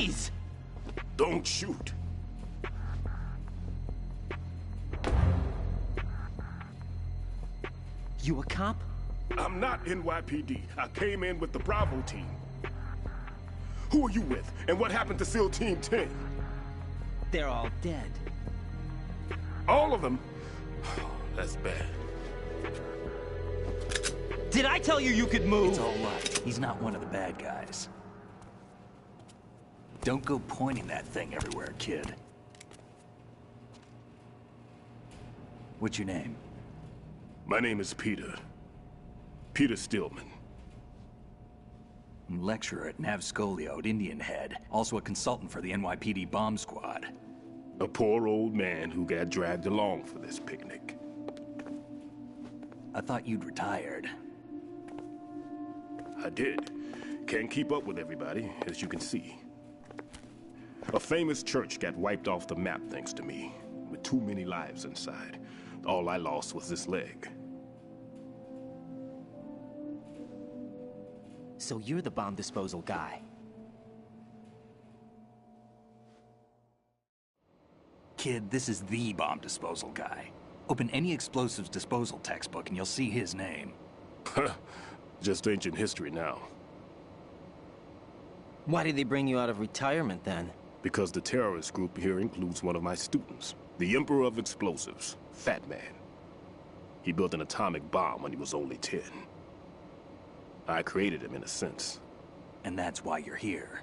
Please! Don't shoot. You a cop? I'm not NYPD. I came in with the Bravo team. Who are you with? And what happened to SEAL Team 10? They're all dead. All of them? That's bad. Did I tell you you could move? It's all right. He's not one of the bad guys. Don't go pointing that thing everywhere, kid. What's your name? My name is Peter. Peter Stillman. Lecturer at Nav Scolio at Indian Head. Also a consultant for the NYPD bomb squad. A poor old man who got dragged along for this picnic. I thought you'd retired. I did. Can't keep up with everybody, as you can see. A famous church got wiped off the map thanks to me, with too many lives inside. All I lost was this leg. So you're the bomb disposal guy. Kid, this is the bomb disposal guy. Open any explosives disposal textbook and you'll see his name. Just ancient history now. Why did they bring you out of retirement then? Because the terrorist group here includes one of my students, the Emperor of Explosives, Fat Man. He built an atomic bomb when he was only 10. I created him in a sense. And that's why you're here.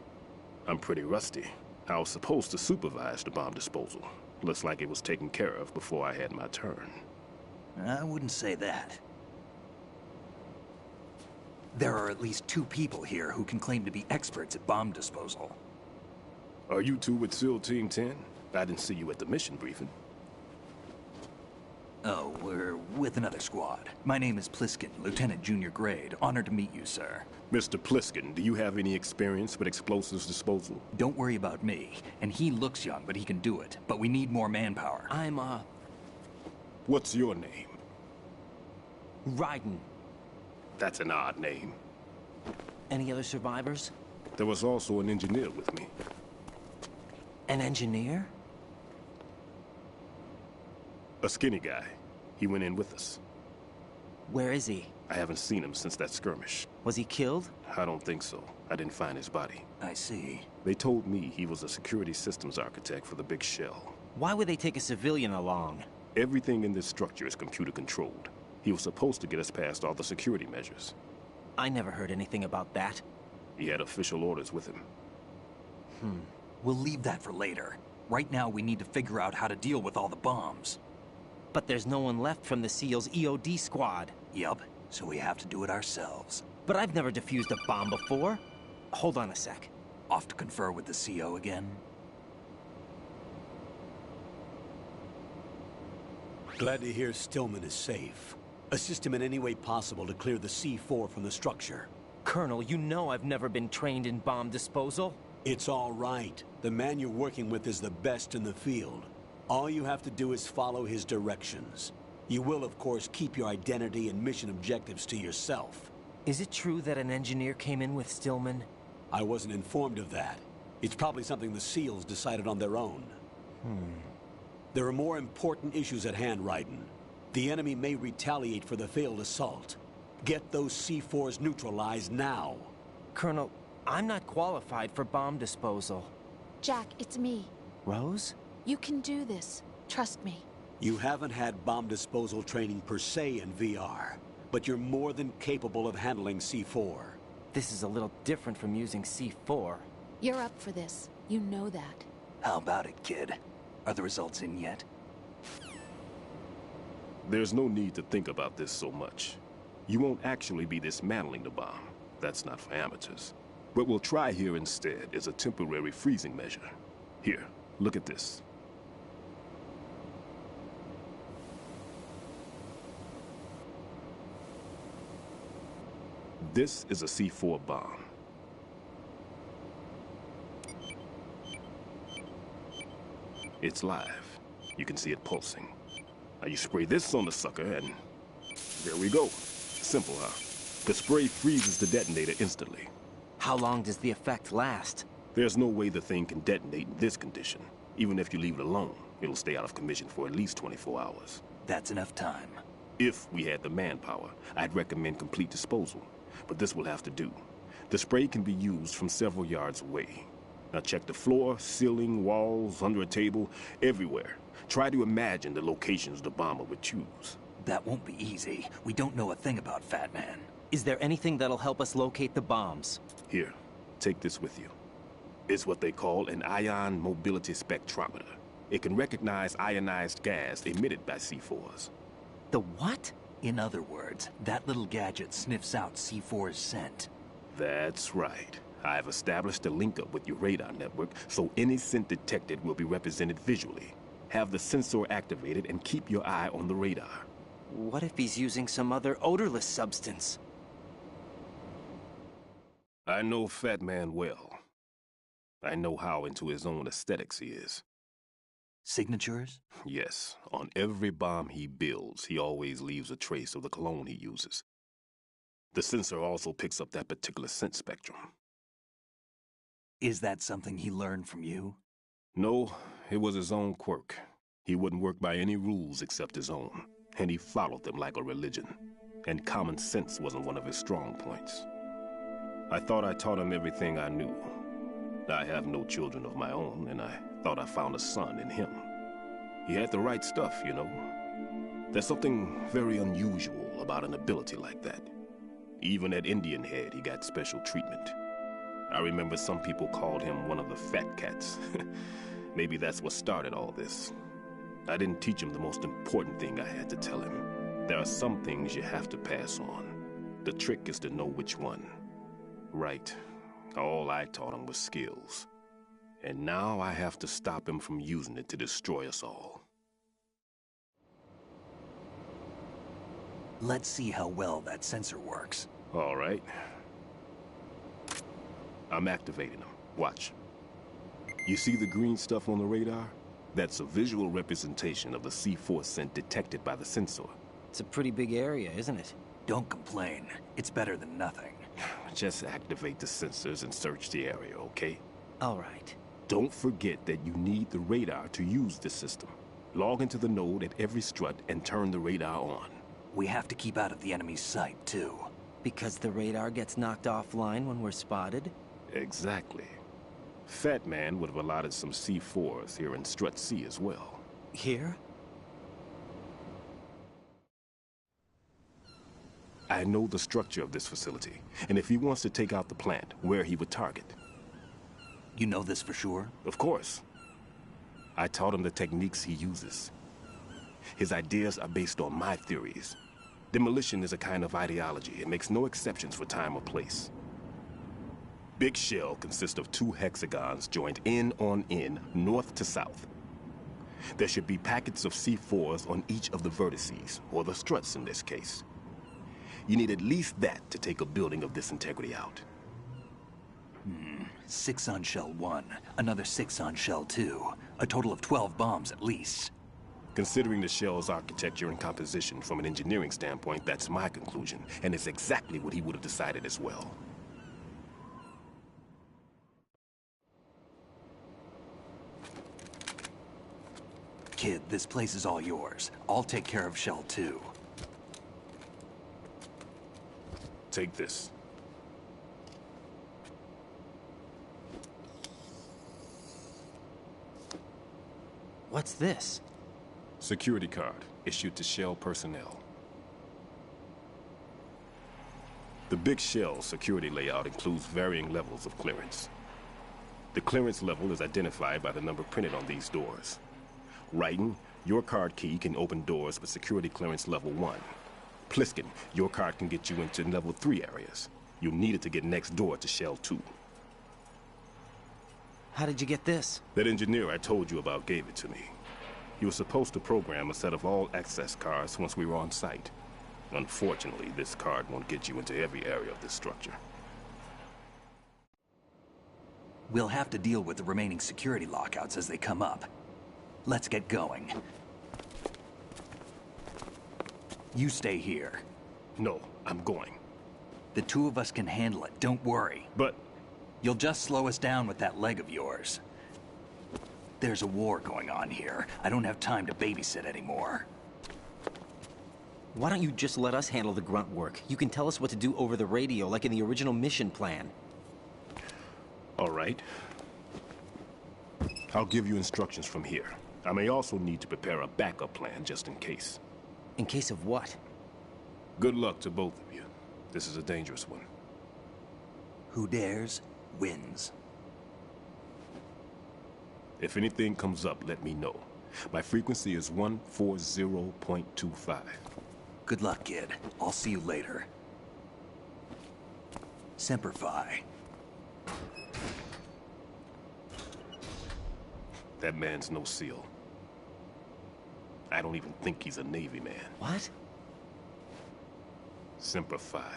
I'm pretty rusty. I was supposed to supervise the bomb disposal. Looks like it was taken care of before I had my turn. I wouldn't say that. There are at least 2 people here who can claim to be experts at bomb disposal. Are you two with SEAL Team 10? I didn't see you at the mission briefing. Oh, we're with another squad. My name is Pliskin, Lieutenant Junior Grade. Honored to meet you, sir. Mr. Pliskin, do you have any experience with explosives disposal? Don't worry about me. And he looks young, but he can do it. But we need more manpower. I'm, What's your name? Raiden. That's an odd name. Any other survivors? There was also an engineer with me. An engineer? A skinny guy. He went in with us. Where is he? I haven't seen him since that skirmish. Was he killed? I don't think so. I didn't find his body. I see. They told me he was a security systems architect for the big shell. Why would they take a civilian along? Everything in this structure is computer controlled. He was supposed to get us past all the security measures. I never heard anything about that. He had official orders with him. We'll leave that for later. Right now, we need to figure out how to deal with all the bombs. But there's no one left from the SEAL's EOD squad. Yup, so we have to do it ourselves. But I've never defused a bomb before. Hold on a sec. Off to confer with the CO again? Glad to hear Stillman is safe. Assist him in any way possible to clear the C4 from the structure. Colonel, you know I've never been trained in bomb disposal. It's all right. The man you're working with is the best in the field. All you have to do is follow his directions. You will, of course, keep your identity and mission objectives to yourself. Is it true that an engineer came in with Stillman? I wasn't informed of that. It's probably something the SEALs decided on their own. There are more important issues at hand, Raiden. The enemy may retaliate for the failed assault. Get those C4s neutralized now. Colonel, I'm not qualified for bomb disposal. Jack, it's me. Rose? You can do this. Trust me. You haven't had bomb disposal training per se in VR, but you're more than capable of handling C4. This is a little different from using C4. You're up for this. You know that. How about it, kid? Are the results in yet? There's no need to think about this so much. You won't actually be dismantling the bomb. That's not for amateurs. What we'll try here instead is a temporary freezing measure. Here, look at this. This is a C4 bomb. It's live. You can see it pulsing. Now you spray this on the sucker and there we go. Simple, huh? The spray freezes the detonator instantly. How long does the effect last? There's no way the thing can detonate in this condition. Even if you leave it alone, it'll stay out of commission for at least 24 hours. That's enough time. If we had the manpower, I'd recommend complete disposal. But this will have to do. The spray can be used from several yards away. Now check the floor, ceiling, walls, under a table, everywhere. Try to imagine the locations the bomber would choose. That won't be easy. We don't know a thing about Fat Man. Is there anything that'll help us locate the bombs? Here, take this with you. It's what they call an ion mobility spectrometer. It can recognize ionized gas emitted by C4s. The what? In other words, that little gadget sniffs out C4's scent. That's right. I've established a link up with your radar network, so any scent detected will be represented visually. Have the sensor activated and keep your eye on the radar. What if he's using some other odorless substance? I know Fat Man well. I know how into his own aesthetics he is. Signatures? Yes, on every bomb he builds, he always leaves a trace of the cologne he uses. The sensor also picks up that particular scent spectrum. Is that something he learned from you? No, it was his own quirk. He wouldn't work by any rules except his own, and he followed them like a religion. And common sense wasn't one of his strong points. I thought I taught him everything I knew. I have no children of my own, and I thought I found a son in him. He had the right stuff, you know. There's something very unusual about an ability like that. Even at Indian Head, he got special treatment. I remember some people called him one of the fat cats. Maybe that's what started all this. I didn't teach him the most important thing I had to tell him. There are some things you have to pass on. The trick is to know which one. Right. All I taught him was skills. And now I have to stop him from using it to destroy us all. Let's see how well that sensor works. All right. I'm activating them. Watch. You see the green stuff on the radar? That's a visual representation of the C4 scent detected by the sensor. It's a pretty big area, isn't it? Don't complain. It's better than nothing. Just activate the sensors and search the area, okay? All right. Don't forget that you need the radar to use the system. Log into the node at every strut and turn the radar on. We have to keep out of the enemy's sight, too. Because the radar gets knocked offline when we're spotted? Exactly. Fat Man would have allotted some C4s here in Strut C as well. Here? I know the structure of this facility, and if he wants to take out the plant, where he would target. You know this for sure? Of course. I taught him the techniques he uses. His ideas are based on my theories. Demolition is a kind of ideology. It makes no exceptions for time or place. Big shell consists of 2 hexagons joined end on end, north to south. There should be packets of C4s on each of the vertices, or the struts in this case. You need at least that to take a building of this integrity out. 6 on shell 1, another 6 on shell 2. A total of 12 bombs at least. Considering the shell's architecture and composition from an engineering standpoint, that's my conclusion, and it's exactly what he would have decided as well. Kid, this place is all yours. I'll take care of shell 2. Take this. What's this? Security card issued to Shell personnel. The Big Shell security layout includes varying levels of clearance. The clearance level is identified by the number printed on these doors. Raiden, your card key can open doors with security clearance level 1. Pliskin, your card can get you into level 3 areas. You'll need it to get next door to Shell 2. How did you get this? That engineer I told you about gave it to me. He was supposed to program a set of all access cards once we were on site. Unfortunately, this card won't get you into every area of this structure. We'll have to deal with the remaining security lockouts as they come up. Let's get going. You stay here. No, I'm going. The 2 of us can handle it, don't worry. But You'll just slow us down with that leg of yours. There's a war going on here. I don't have time to babysit anymore. Why don't you just let us handle the grunt work? You can tell us what to do over the radio, like in the original mission plan. All right. I'll give you instructions from here. I may also need to prepare a backup plan just in case. In case of what? Good luck to both of you. This is a dangerous one. Who dares, wins. If anything comes up, let me know. My frequency is 140.25. Good luck, kid. I'll see you later. Semper Fi. That man's no SEAL. I don't even think he's a Navy man. What? Semper Fi.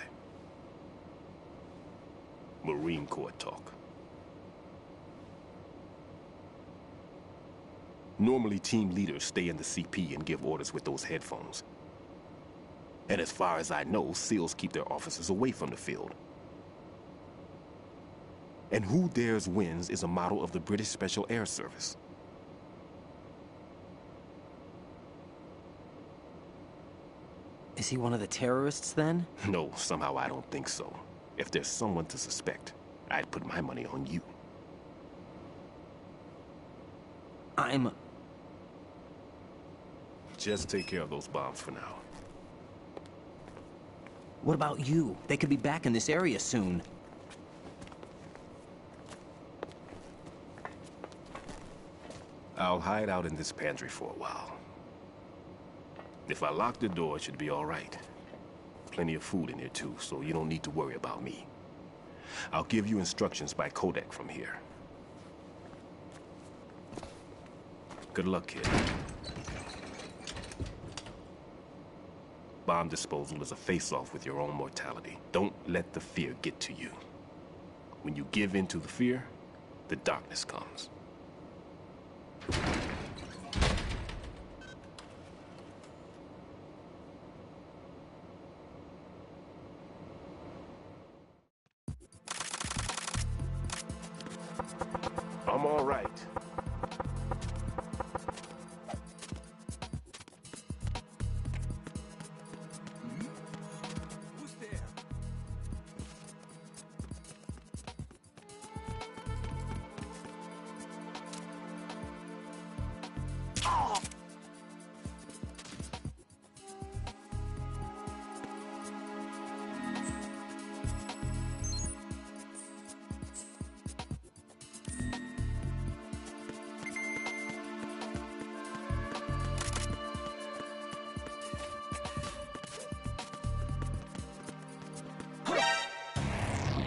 Marine Corps talk. Normally, team leaders stay in the CP and give orders with those headphones. And as far as I know, SEALs keep their officers away from the field. And who dares wins is a motto of the British Special Air Service. Is he one of the terrorists, then? No, somehow I don't think so. If there's someone to suspect, I'd put my money on you. Just take care of those bombs for now. What about you? They could be back in this area soon. I'll hide out in this pantry for a while. If I lock the door, it should be all right. Plenty of food in here too, so you don't need to worry about me. I'll give you instructions by codec from here. Good luck, kid. Bomb disposal is a face-off with your own mortality. Don't let the fear get to you. When you give in to the fear, the darkness comes. I'm all right. Who's there?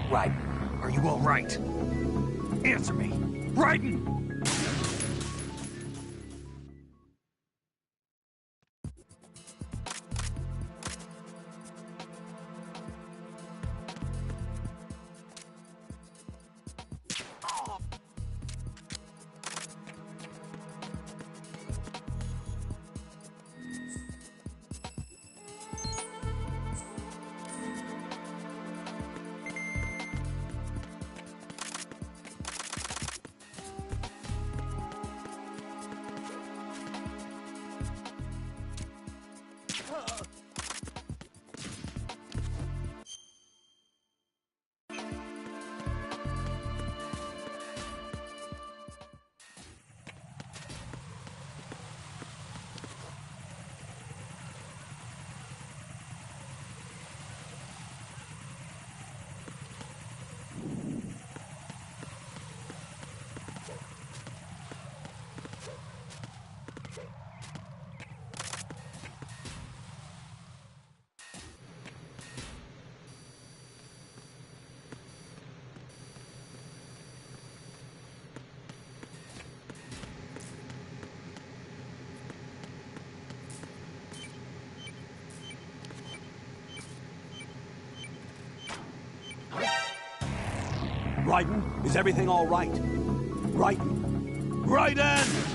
Raiden, are you all right? Answer me. Raiden! Raiden, is everything all right? Raiden! Raiden!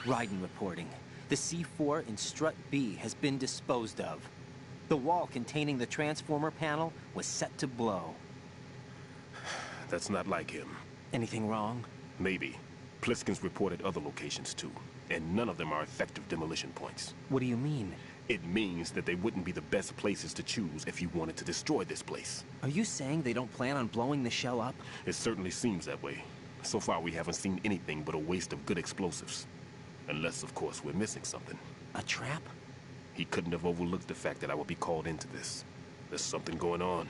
Raiden reporting. The C4 in Strut B has been disposed of. The wall containing the transformer panel was set to blow. That's not like him. Anything wrong? Maybe. Pliskin's reported other locations too, and none of them are effective demolition points. What do you mean? It means that they wouldn't be the best places to choose if you wanted to destroy this place. Are you saying they don't plan on blowing the shell up? It certainly seems that way. So far, we haven't seen anything but a waste of good explosives. Unless, of course, we're missing something. A trap? He couldn't have overlooked the fact that I would be called into this. There's something going on.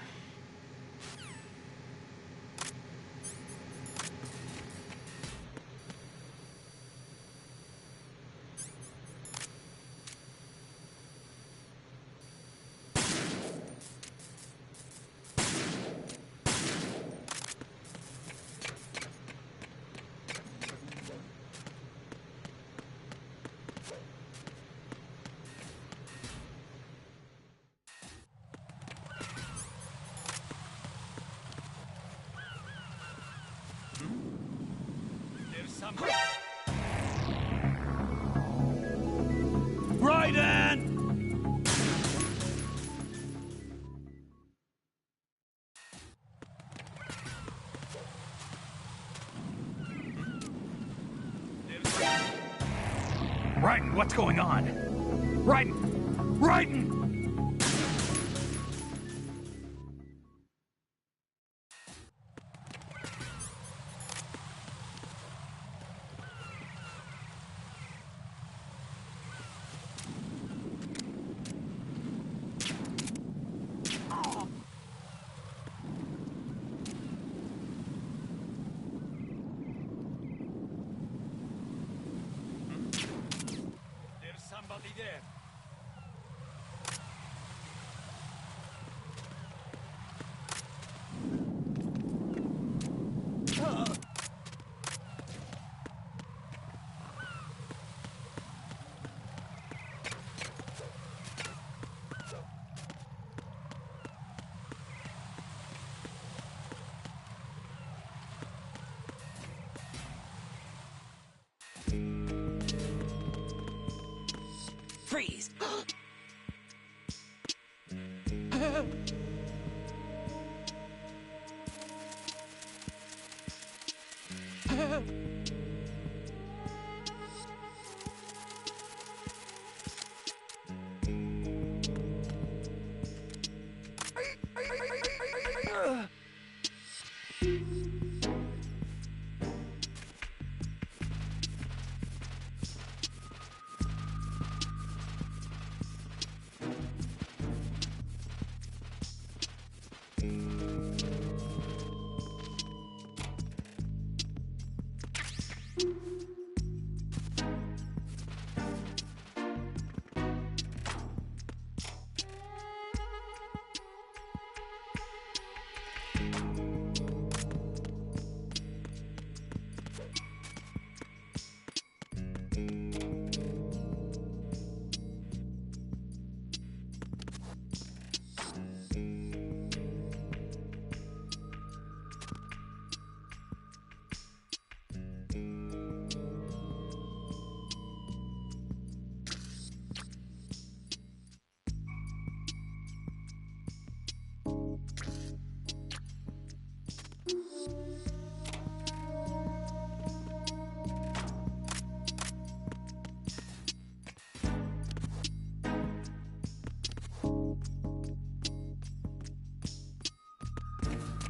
Raiden! Raiden, what's going on? Raiden! Raiden! Freeze!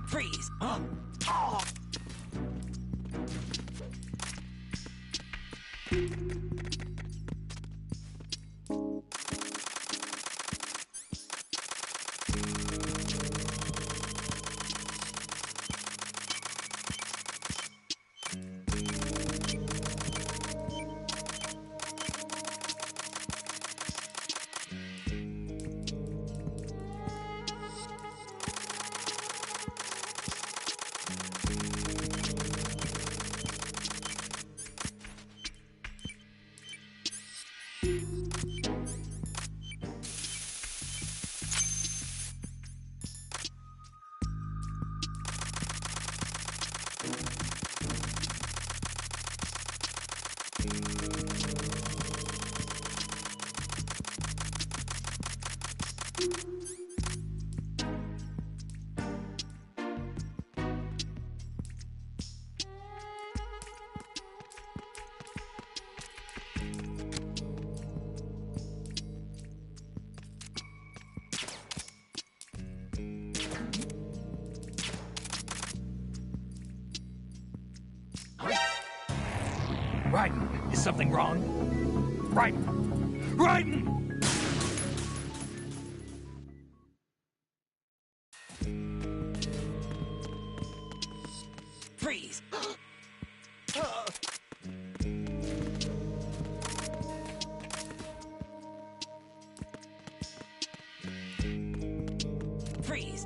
Freeze! Raiden, is something wrong? Raiden! Raiden! Freeze! Freeze!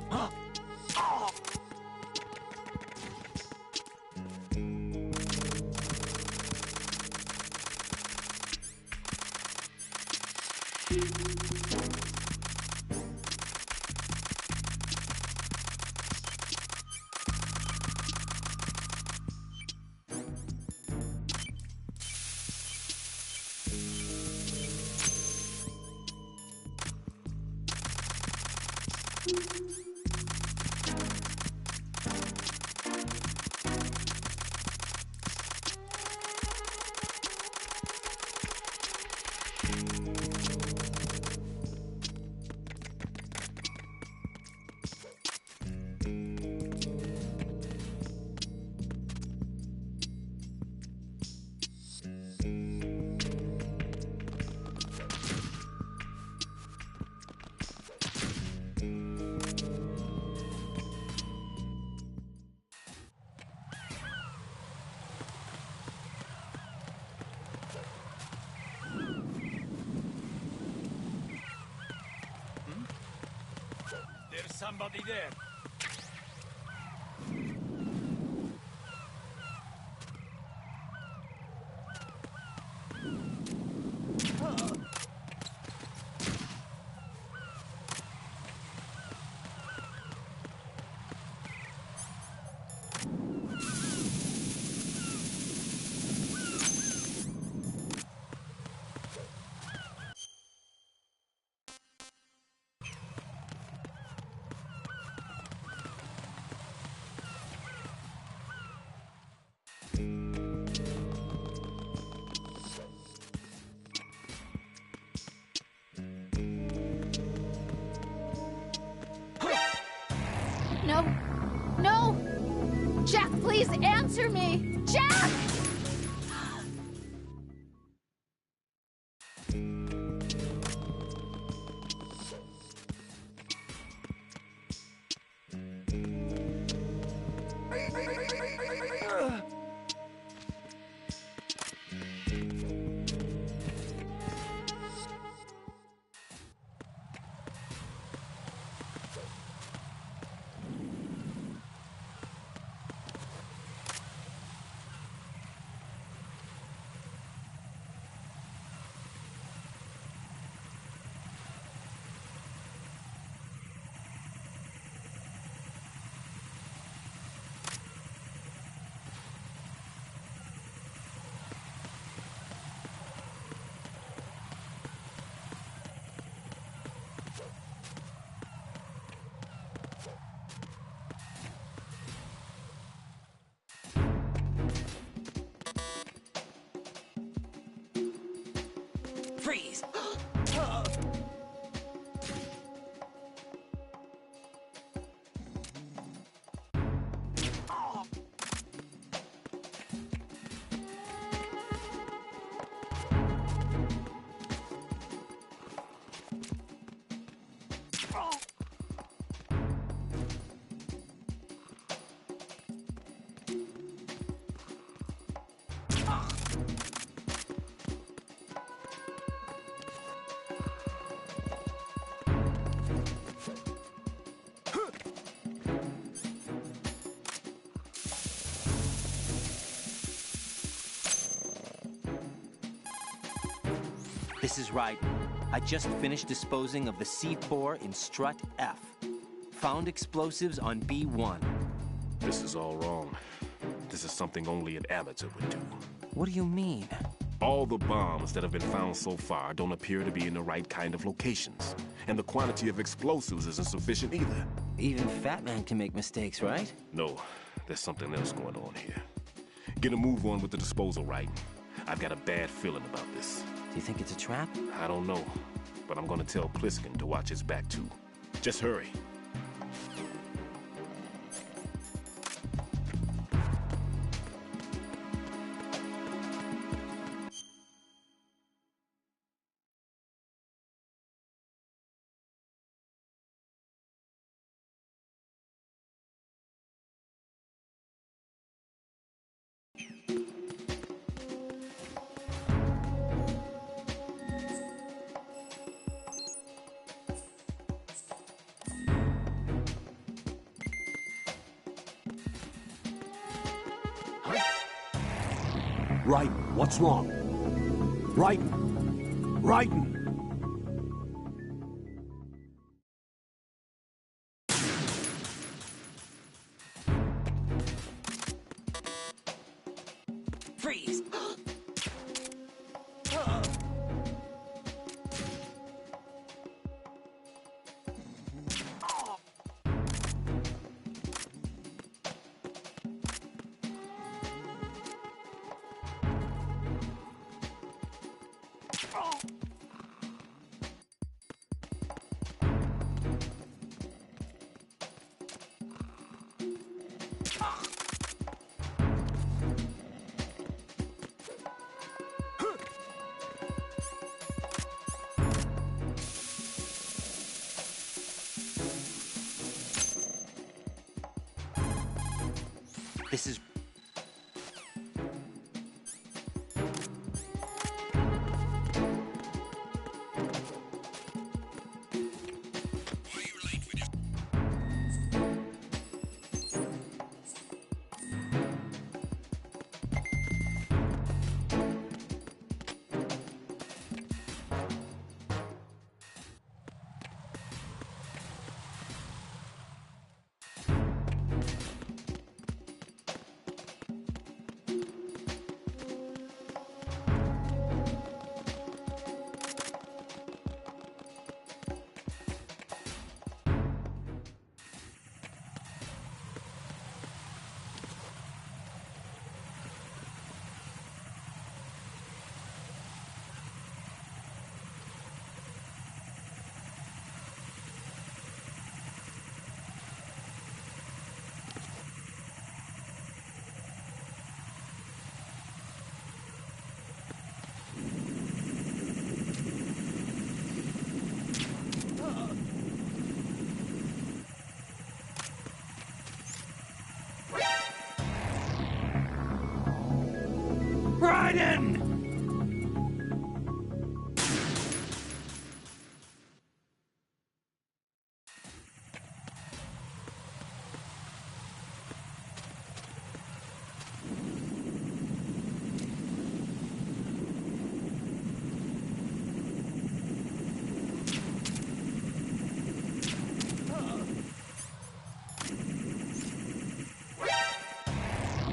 There's somebody there. No! No! Jack, please answer me! Jack! Freeze! This is Raiden. I just finished disposing of the C4 in strut F. Found explosives on B1. This is all wrong. This is something only an amateur would do. What do you mean? All the bombs that have been found so far don't appear to be in the right kind of locations. And the quantity of explosives isn't sufficient either. Even Fat Man can make mistakes, right? No, there's something else going on here. Get a move on with the disposal, right? I've got a bad feeling about this. Do you think it's a trap? I don't know, but I'm gonna tell Pliskin to watch his back too. Just hurry. Raiden, what's wrong? Raiden! Raiden! Freeze! This is... Raiden!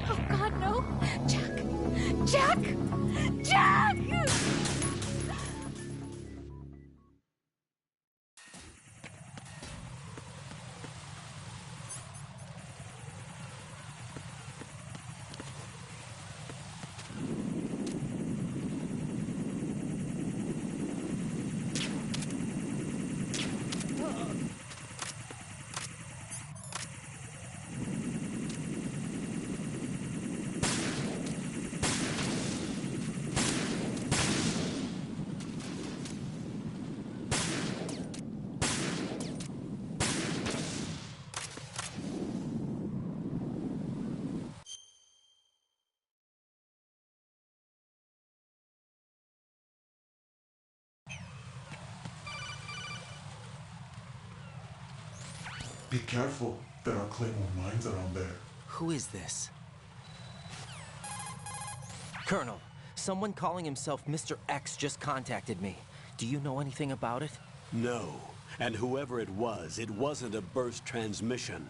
Oh, God, no. Jack! Jack! Jack! Be careful. There are Claymore mines around there. Who is this? Colonel, someone calling himself Mr. X just contacted me. Do you know anything about it? No. And whoever it wasn't a burst transmission.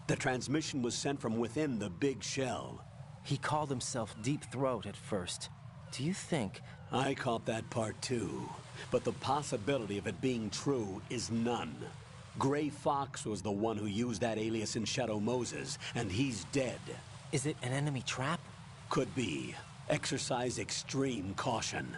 The transmission was sent from within the big shell. He called himself Deep Throat at first. Do you think... I caught that part too, but the possibility of it being true is none. Gray Fox was the one who used that alias in Shadow Moses, and he's dead. Is it an enemy trap? Could be. Exercise extreme caution.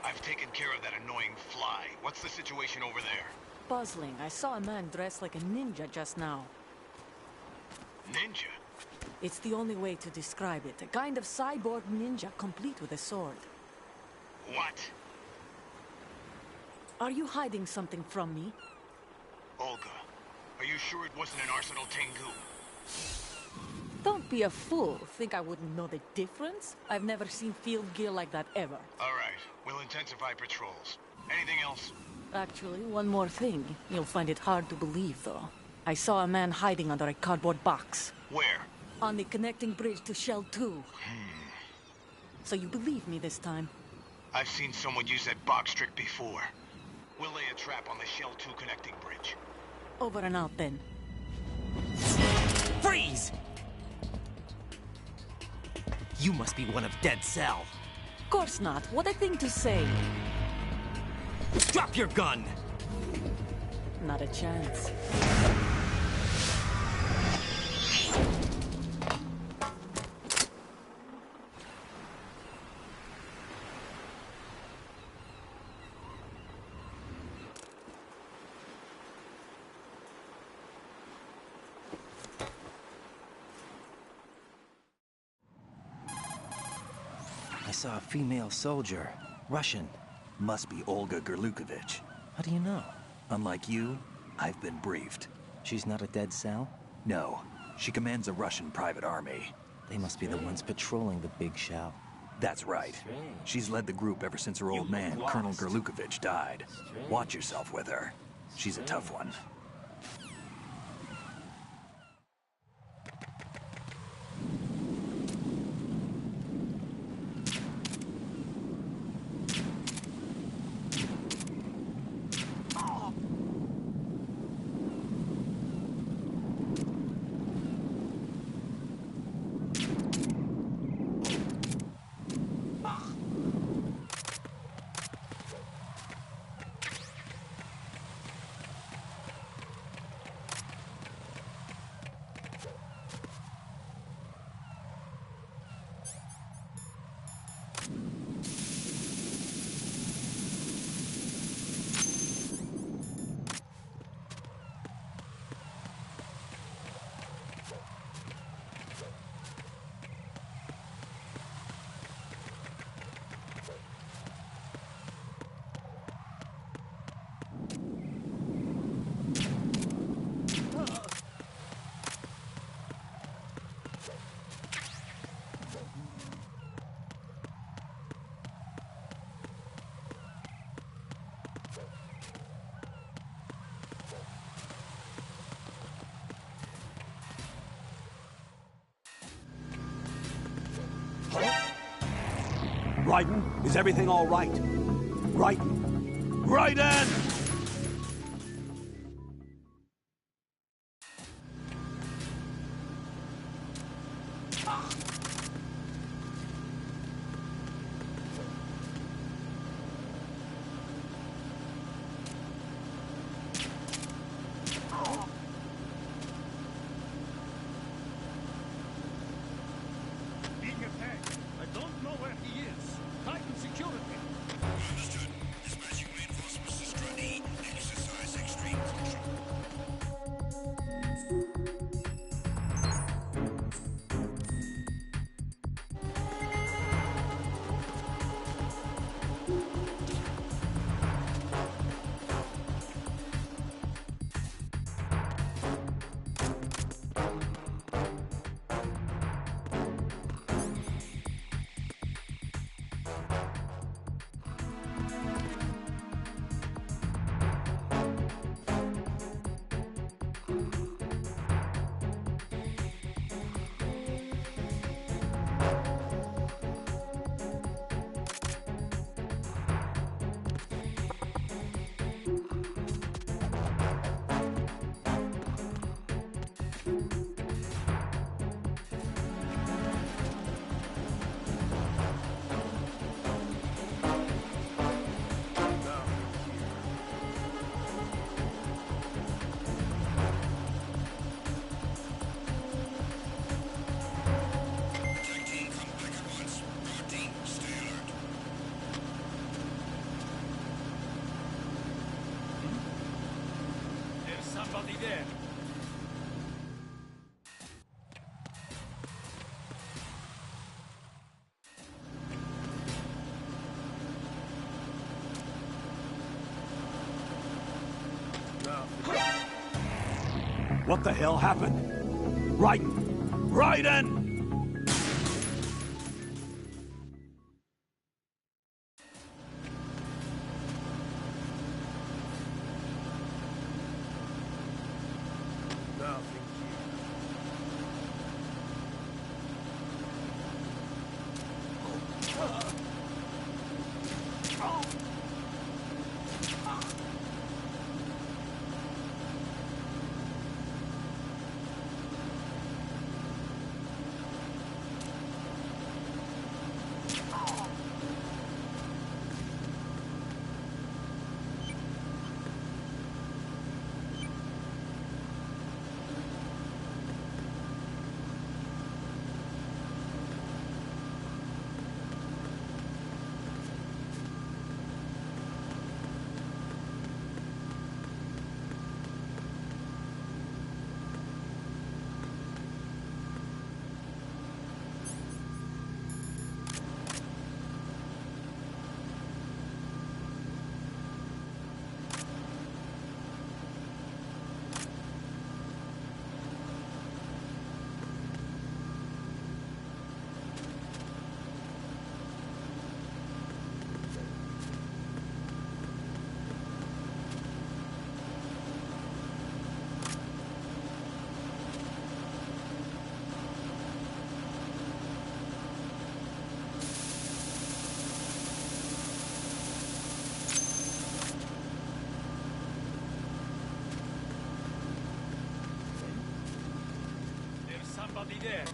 I've taken care of that annoying fly. What's the situation over there? Puzzling. I saw a man dressed like a ninja just now. Ninja? It's the only way to describe it. A kind of cyborg ninja, complete with a sword. What? Are you hiding something from me? Olga, are you sure it wasn't an Arsenal Tengu? Don't be a fool. Think I wouldn't know the difference? I've never seen field gear like that ever. All right, we'll intensify patrols. Anything else? Actually, one more thing. You'll find it hard to believe, though. I saw a man hiding under a cardboard box. Where? On the connecting bridge to Shell 2. So you believe me this time? I've seen someone use that box trick before. We'll lay a trap on the Shell 2 connecting bridge. Over and out, then. Freeze! You must be one of Dead Cell. Course not. What a thing to say. Drop your gun! Not a chance. I saw a female soldier. Russian. Must be Olga Gerlukovich. How do you know? Unlike you, I've been briefed. She's not a Dead Cell? No, she commands a Russian private army. They must be the ones patrolling the big shell. That's right. She's led the group ever since her old man, Colonel Gerlukovich, died. Watch yourself with her. She's a tough one. Raiden, is everything all right? Raiden! Raiden! What the hell happened? Raiden! Raiden! There.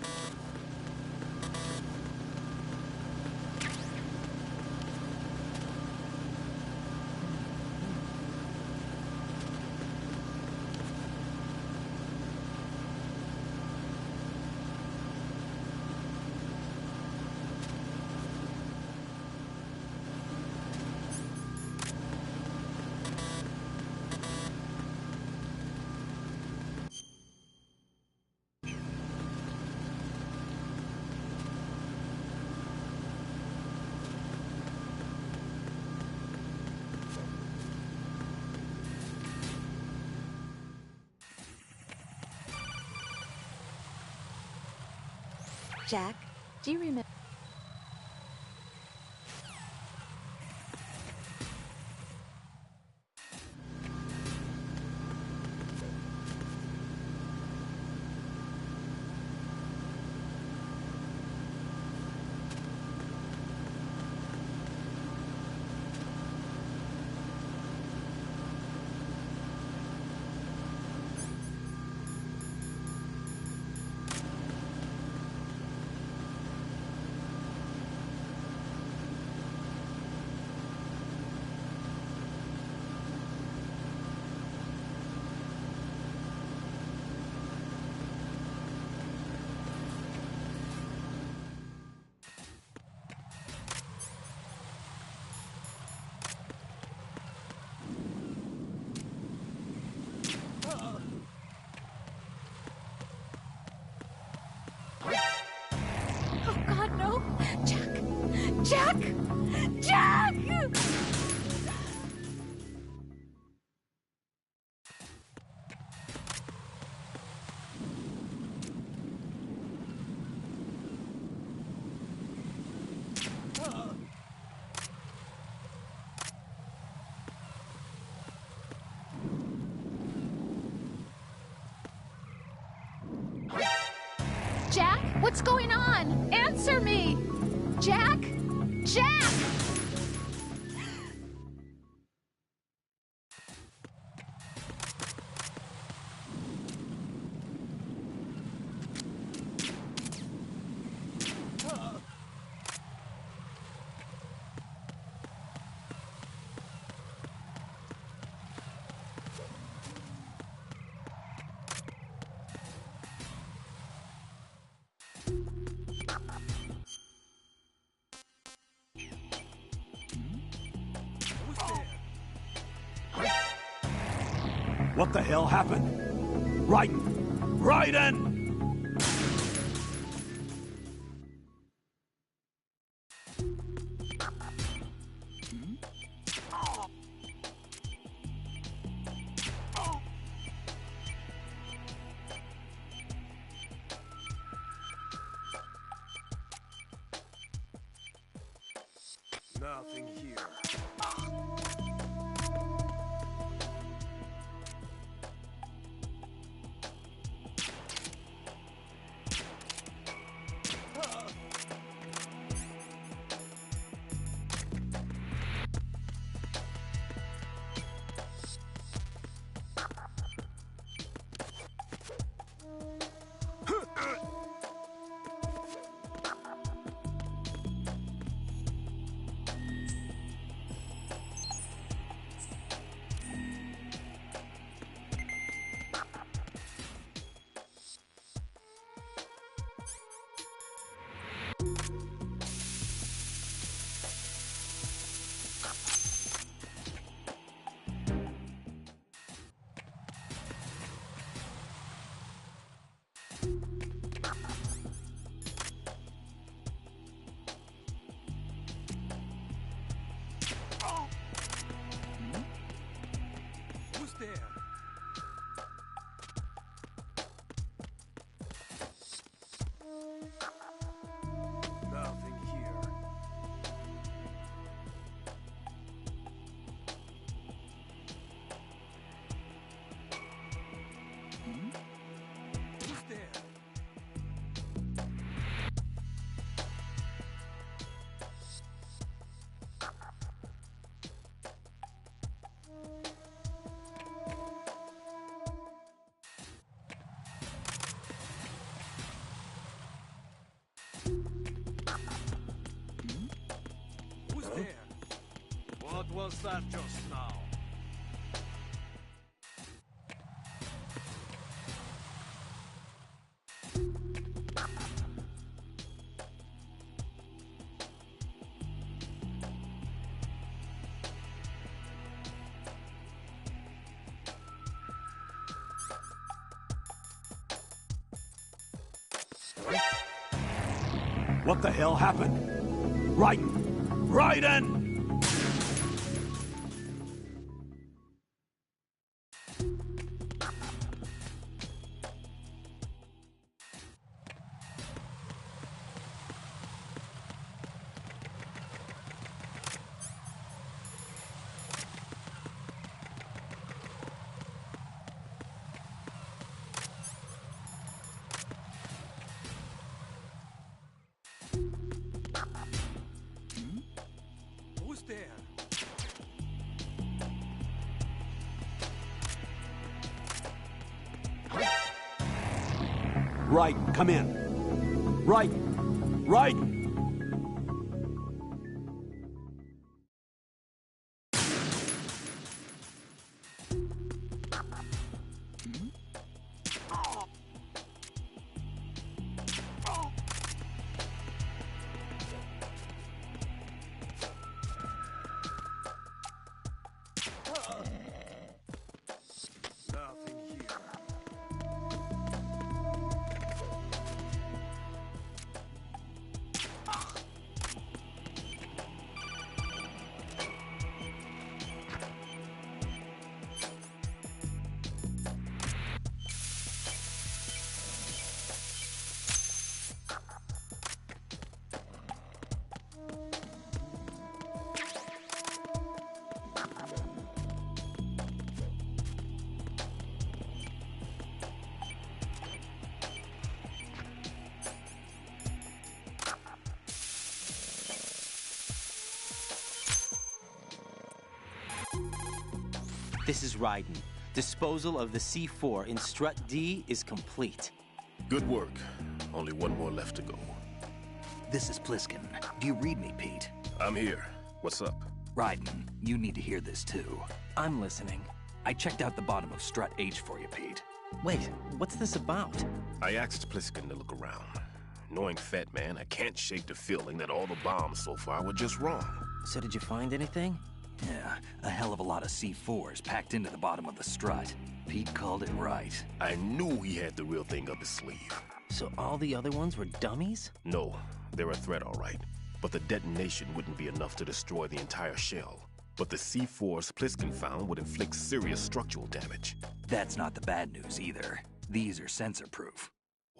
Jack, do you remember? What's going on? Answer me! Jack? Jack! What the hell happened? Raiden! Raiden! Nothing here. Who's there? Nothing here. Who's there? Who's there? What was that just now? What the hell happened? Raiden! Raiden! Who's there? Raiden, come in. Raiden! Raiden! Nothing here. This is Raiden. Disposal of the C4 in Strut D is complete. Good work. Only one more left to go. This is Pliskin. Do you read me, Pete? I'm here. What's up? Raiden, you need to hear this too. I'm listening. I checked out the bottom of Strut H for you, Pete. Wait, what's this about? I asked Pliskin to look around. Knowing Fat Man, I can't shake the feeling that all the bombs so far were just wrong. So did you find anything? Yeah, a hell of a lot of C4s packed into the bottom of the strut. Pete called it right. I knew he had the real thing up his sleeve. So all the other ones were dummies? No, they're a threat, all right. But the detonation wouldn't be enough to destroy the entire shell. But the C4s Pliskin found would inflict serious structural damage. That's not the bad news either. These are sensor-proof.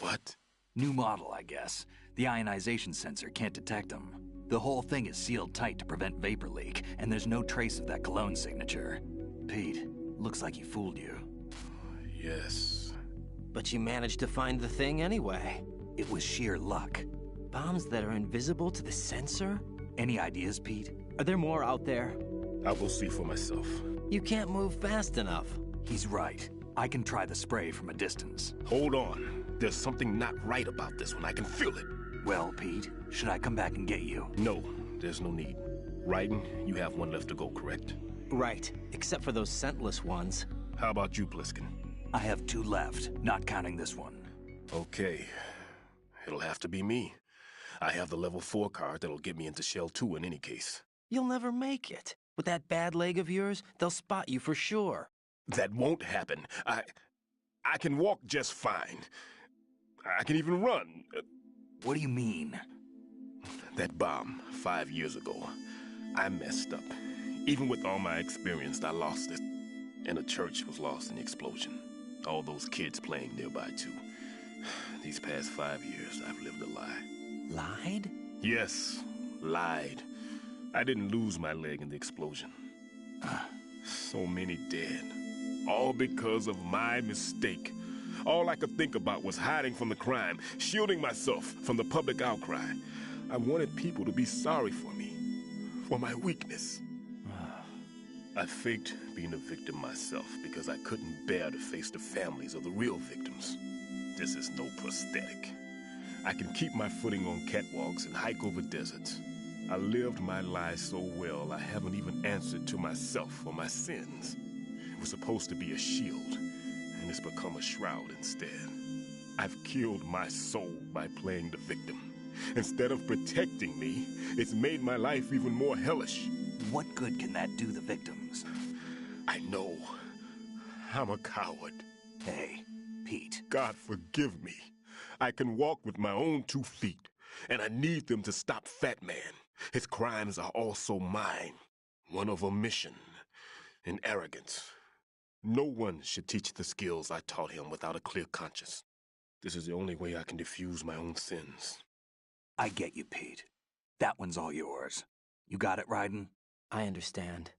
What? New model, I guess. The ionization sensor can't detect them. The whole thing is sealed tight to prevent vapor leak, and there's no trace of that cologne signature. Pete, looks like he fooled you. Yes. But you managed to find the thing anyway. It was sheer luck. Bombs that are invisible to the sensor? Any ideas, Pete? Are there more out there? I'll go see for myself. You can't move fast enough. He's right. I can try the spray from a distance. Hold on. There's something not right about this one. I can feel it. Well, Pete, should I come back and get you? No, there's no need. Raiden, you have one left to go, correct? Right, except for those scentless ones. How about you, Pliskin? I have 2 left, not counting this one. Okay. It'll have to be me. I have the level 4 card that'll get me into Shell 2 in any case. You'll never make it. With that bad leg of yours, they'll spot you for sure. That won't happen. I can walk just fine. I can even run. What do you mean? That bomb 5 years ago, I messed up. Even with all my experience, I lost it. And the church was lost in the explosion. All those kids playing nearby, too. These past 5 years, I've lived a lie. Lied? Yes, lied. I didn't lose my leg in the explosion. So many dead. All because of my mistake. All I could think about was hiding from the crime, shielding myself from the public outcry. I wanted people to be sorry for me, for my weakness. I faked being a victim myself because I couldn't bear to face the families of the real victims. This is no prosthetic. I can keep my footing on catwalks and hike over deserts. I lived my life so well I haven't even answered to myself for my sins. It was supposed to be a shield, and it's become a shroud instead. I've killed my soul by playing the victim. Instead of protecting me, it's made my life even more hellish. What good can that do the victims? I know. I'm a coward. Hey, Pete. God forgive me. I can walk with my own 2 feet, and I need them to stop Fat Man. His crimes are also mine. One of omission and arrogance. No one should teach the skills I taught him without a clear conscience. This is the only way I can diffuse my own sins. I get you, Pete. That one's all yours. You got it, Raiden? I understand.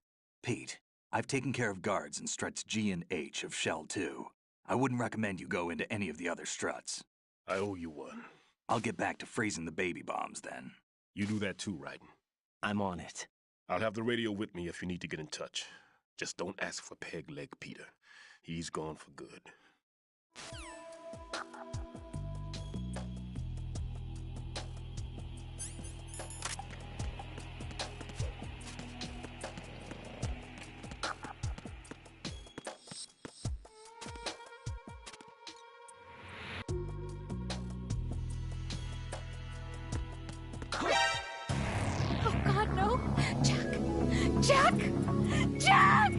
Pete, I've taken care of guards in struts G and H of Shell 2. I wouldn't recommend you go into any of the other struts. I owe you one. I'll get back to freezing the baby bombs then. You do that too, Raiden. I'm on it. I'll have the radio with me if you need to get in touch. Just don't ask for Peg Leg Peter. He's gone for good. Oh, God, no! Jack! Jack! Jack!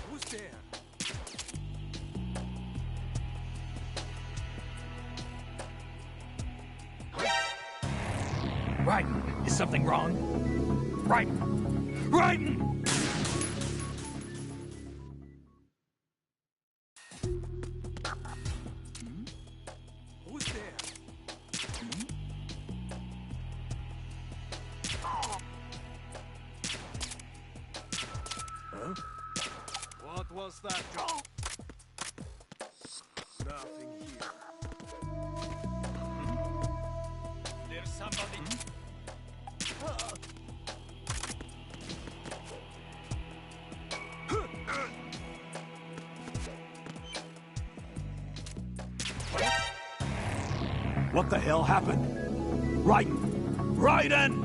Who's there? Raiden, is something wrong? Raiden! Raiden! Who's there? Huh? What was that? Nothing here. There's What the hell happened? Raiden! Raiden!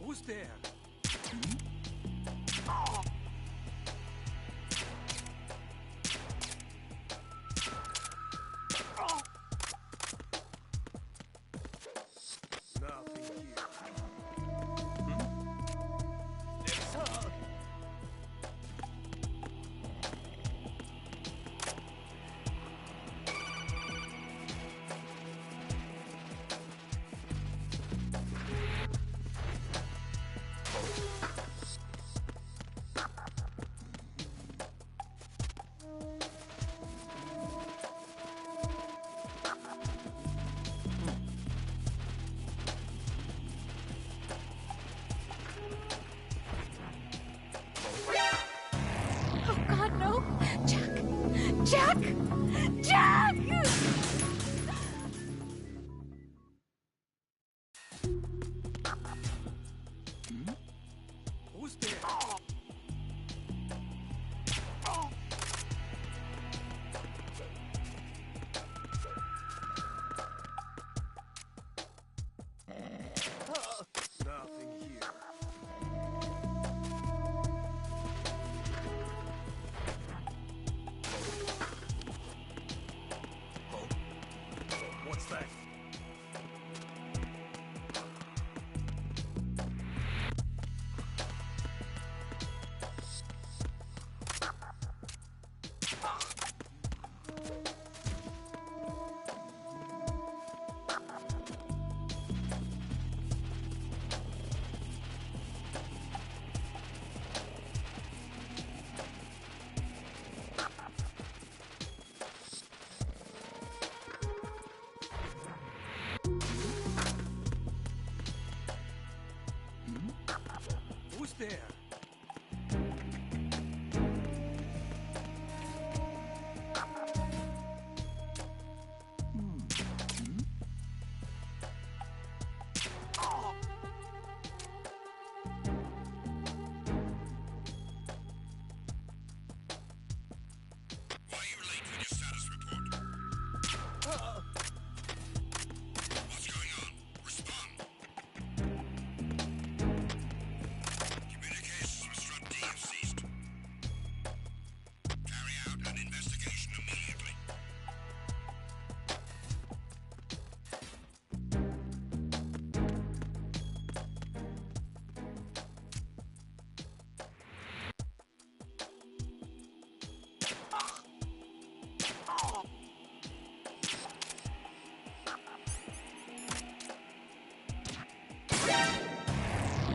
Who's there? Nothing here. Oh, God, no. Jack! Jack! Jack! Who's there? Nothing here. What's that? Who's there?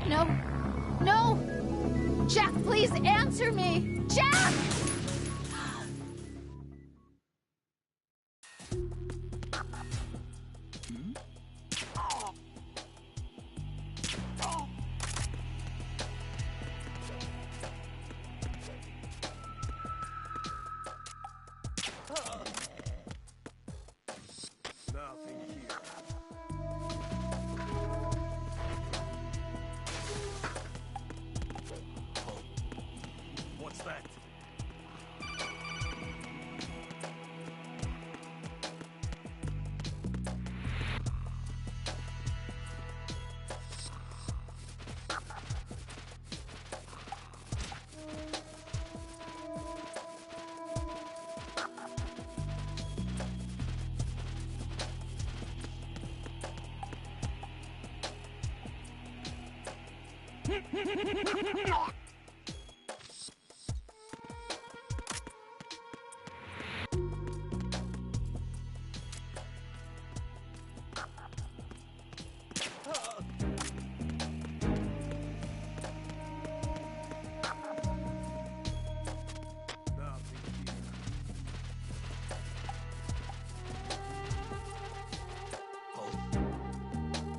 No. No! Jack, please answer me! Jack! Nothing here. What's that?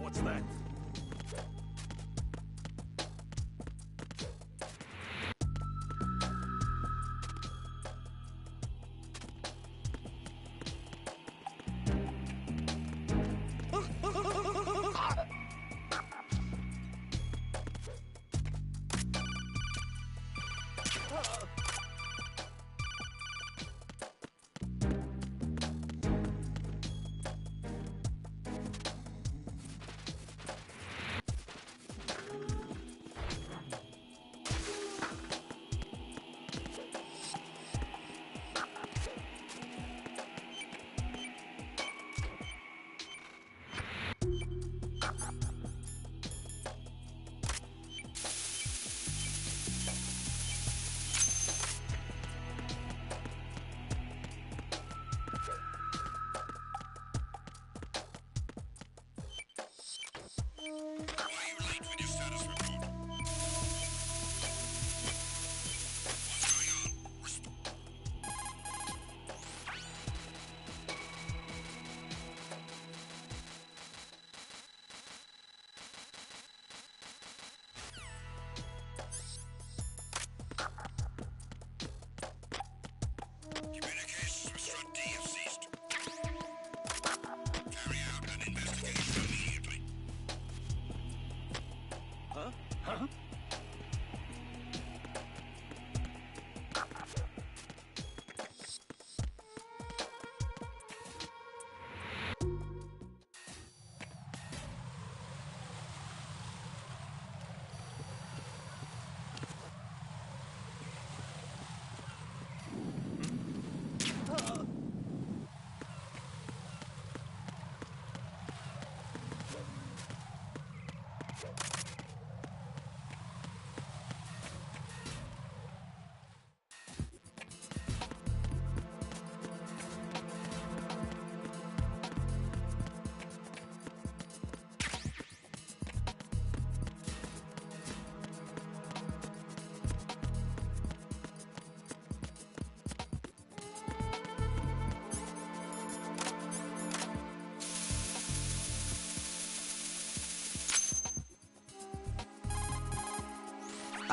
What's that?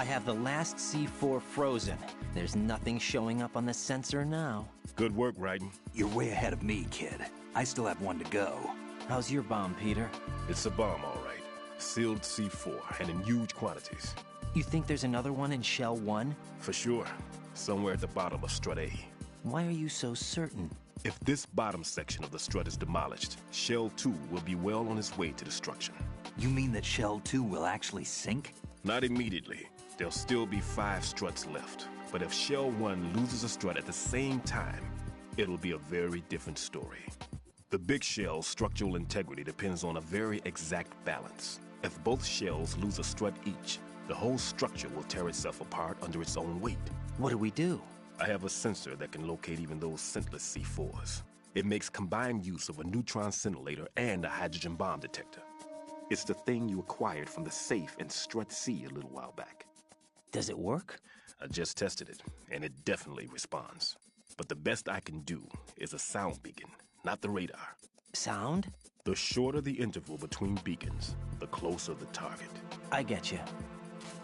I have the last C4 frozen. There's nothing showing up on the sensor now. Good work, Raiden. You're way ahead of me, kid. I still have one to go. How's your bomb, Peter? It's a bomb, all right. Sealed C4, and in huge quantities. You think there's another one in Shell 1? For sure. Somewhere at the bottom of Strut A. Why are you so certain? If this bottom section of the strut is demolished, Shell 2 will be well on its way to destruction. You mean that Shell 2 will actually sink? Not immediately. There'll still be 5 struts left. But if Shell 1 loses a strut at the same time, it'll be a very different story. The big shell's structural integrity depends on a very exact balance. If both shells lose a strut each, the whole structure will tear itself apart under its own weight. What do we do? I have a sensor that can locate even those scentless C4s. It makes combined use of a neutron scintillator and a hydrogen bomb detector. It's the thing you acquired from the safe in Strut C a little while back. Does it work? I just tested it, and it definitely responds. But the best I can do is a sound beacon, not the radar. Sound? The shorter the interval between beacons, the closer the target. I get you.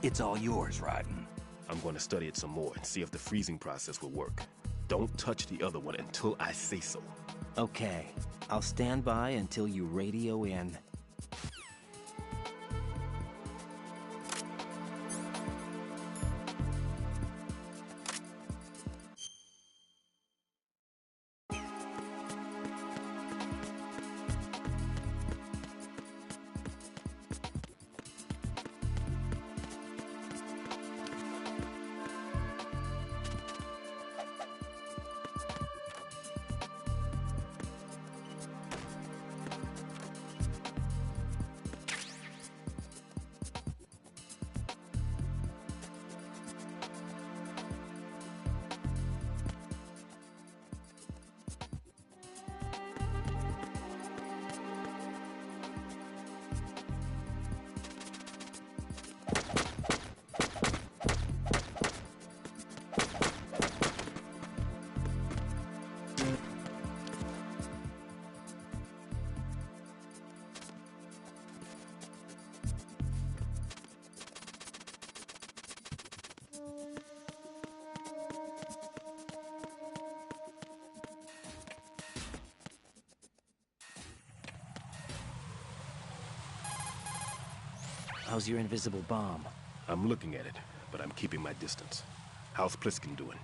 It's all yours, Raiden. I'm going to study it some more and see if the freezing process will work. Don't touch the other one until I say so. Okay. I'll stand by until you radio in. How's your invisible bomb? I'm looking at it, but I'm keeping my distance. How's Pliskin doing?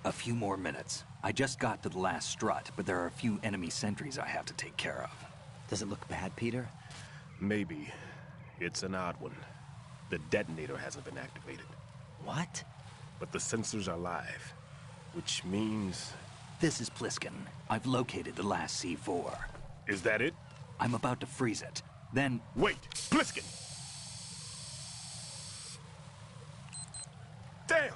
A few more minutes. I just got to the last strut, but there are a few enemy sentries I have to take care of. Does it look bad, Peter? Maybe. It's an odd one. The detonator hasn't been activated. What? But the sensors are live, which means... This is Pliskin. I've located the last C4. Is that it? I'm about to freeze it. Then... Wait! Pliskin! Damn!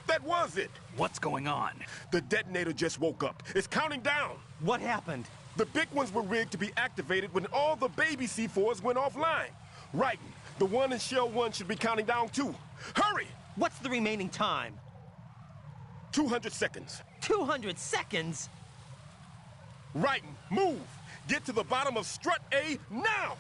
That was it! What's going on? The detonator just woke up. It's counting down! What happened? The big ones were rigged to be activated when all the baby C4s went offline. Raiden, the one in Shell 1 should be counting down too. Hurry! What's the remaining time? 200 seconds. 200 seconds? Raiden, move! Get to the bottom of Strut A now!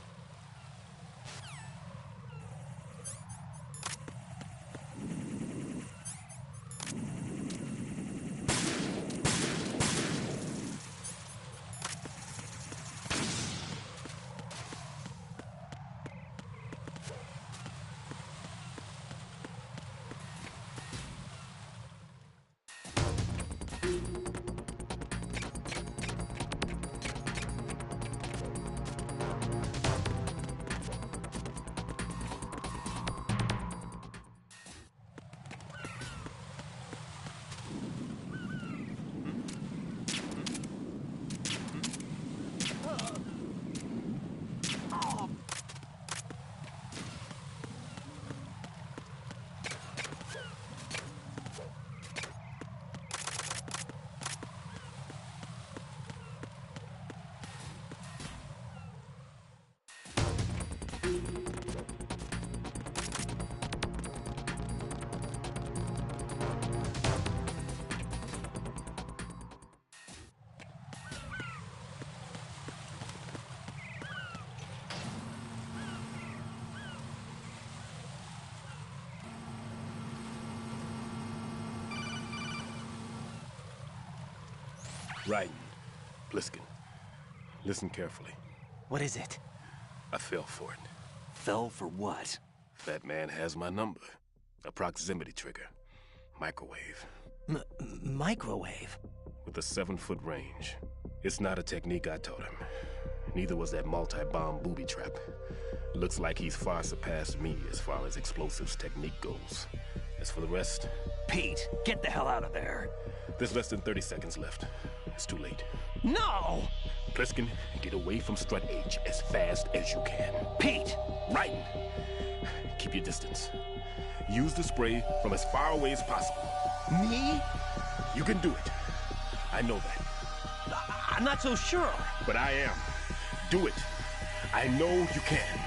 Right. Pliskin, listen carefully. What is it? I fell for it. Fell for what? Fat man has my number. A proximity trigger. Microwave. Microwave? With a 7-foot range. It's not a technique I taught him. Neither was that multi-bomb booby trap. Looks like he's far surpassed me as far as explosives technique goes. As for the rest... Pete, get the hell out of there. There's less than 30 seconds left. It's too late. No! Pliskin, get away from Strut H as fast as you can. Pete! Right! Keep your distance. Use the spray from as far away as possible. Me? You can do it. I know that. I'm not so sure. But I am. Do it. I know you can.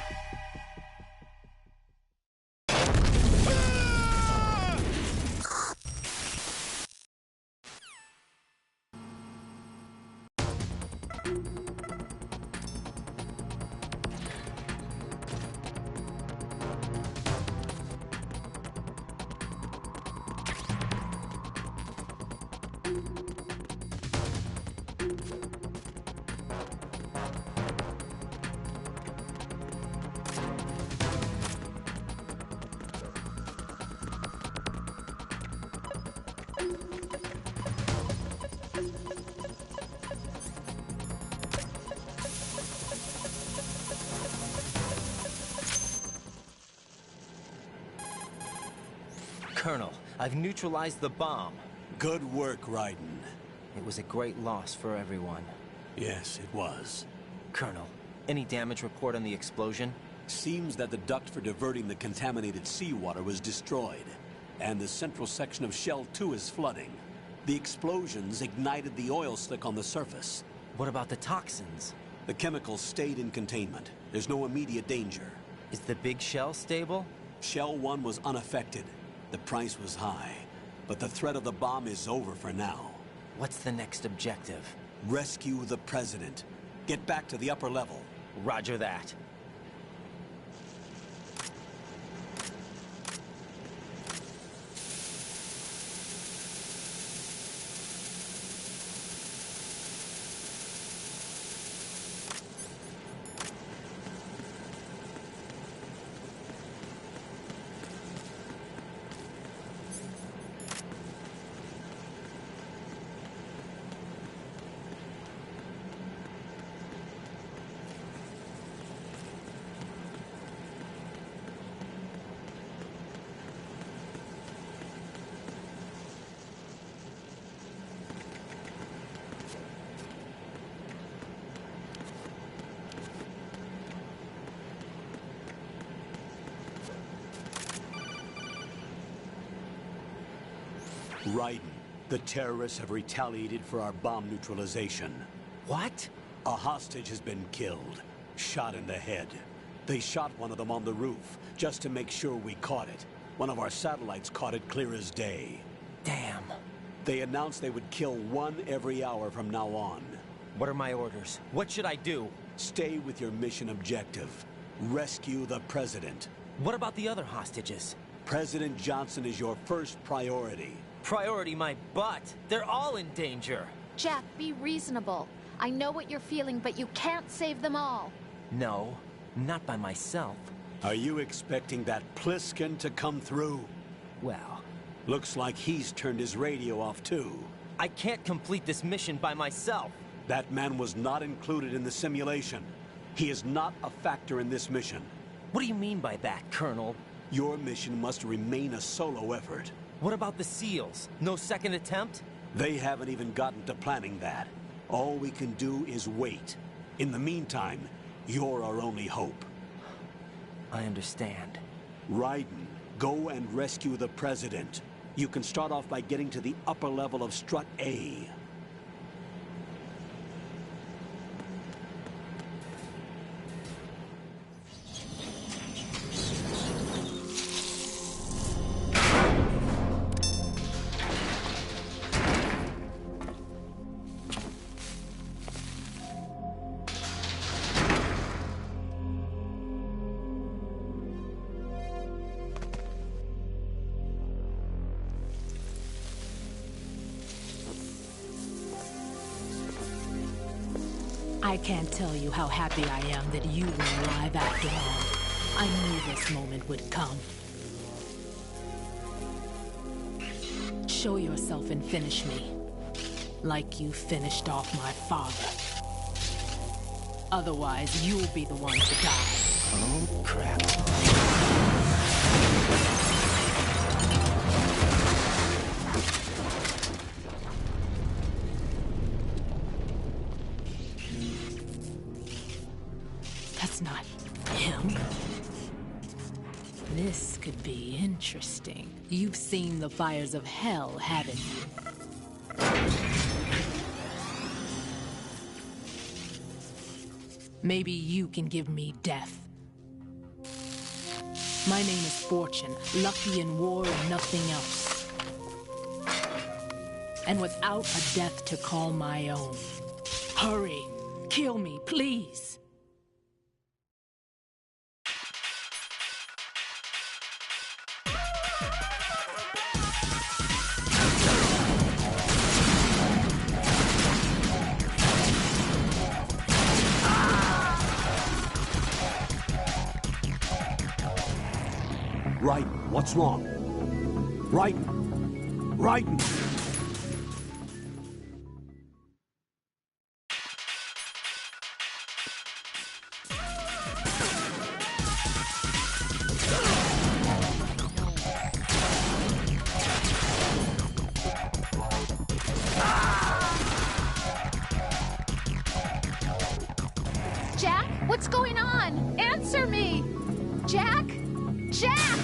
Colonel, I've neutralized the bomb. Good work, Raiden. It was a great loss for everyone. Yes, it was. Colonel, any damage report on the explosion? Seems that the duct for diverting the contaminated seawater was destroyed, and the central section of Shell 2 is flooding. The explosions ignited the oil slick on the surface. What about the toxins? The chemicals stayed in containment. There's no immediate danger. Is the big shell stable? Shell 1 was unaffected. The price was high, but the threat of the bomb is over for now. What's the next objective? Rescue the President. Get back to the upper level. Roger that. Raiden, the terrorists have retaliated for our bomb neutralization. What? A hostage has been killed, shot in the head. They shot one of them on the roof, just to make sure we caught it. One of our satellites caught it clear as day. Damn. They announced they would kill one every hour from now on. What are my orders? What should I do? Stay with your mission objective. Rescue the President. What about the other hostages? President Johnson is your first priority. Priority my butt. They're all in danger. Jack, be reasonable. I know what you're feeling, but you can't save them all. No, not by myself. Are you expecting that Pliskin to come through? Well, looks like he's turned his radio off too. I can't complete this mission by myself. That man was not included in the simulation. He is not a factor in this mission. What do you mean by that, Colonel? Your mission must remain a solo effort. What about the SEALs? No second attempt? They haven't even gotten to planning that. All we can do is wait. In the meantime, you're our only hope. I understand. Raiden, go and rescue the President. You can start off by getting to the upper level of Strut A. I can't tell you how happy I am that you were alive after all. I knew this moment would come. Show yourself and finish me. Like you finished off my father. Otherwise, you'll be the one to die. Oh, crap. That's not him. This could be interesting. You've seen the fires of hell, haven't you? Maybe you can give me death. My name is Fortune, lucky in war and nothing else. And without a death to call my own. Hurry, kill me, please. Raiden, what's wrong? Raiden! Raiden! Jack, what's going on? Answer me! Jack? Jack!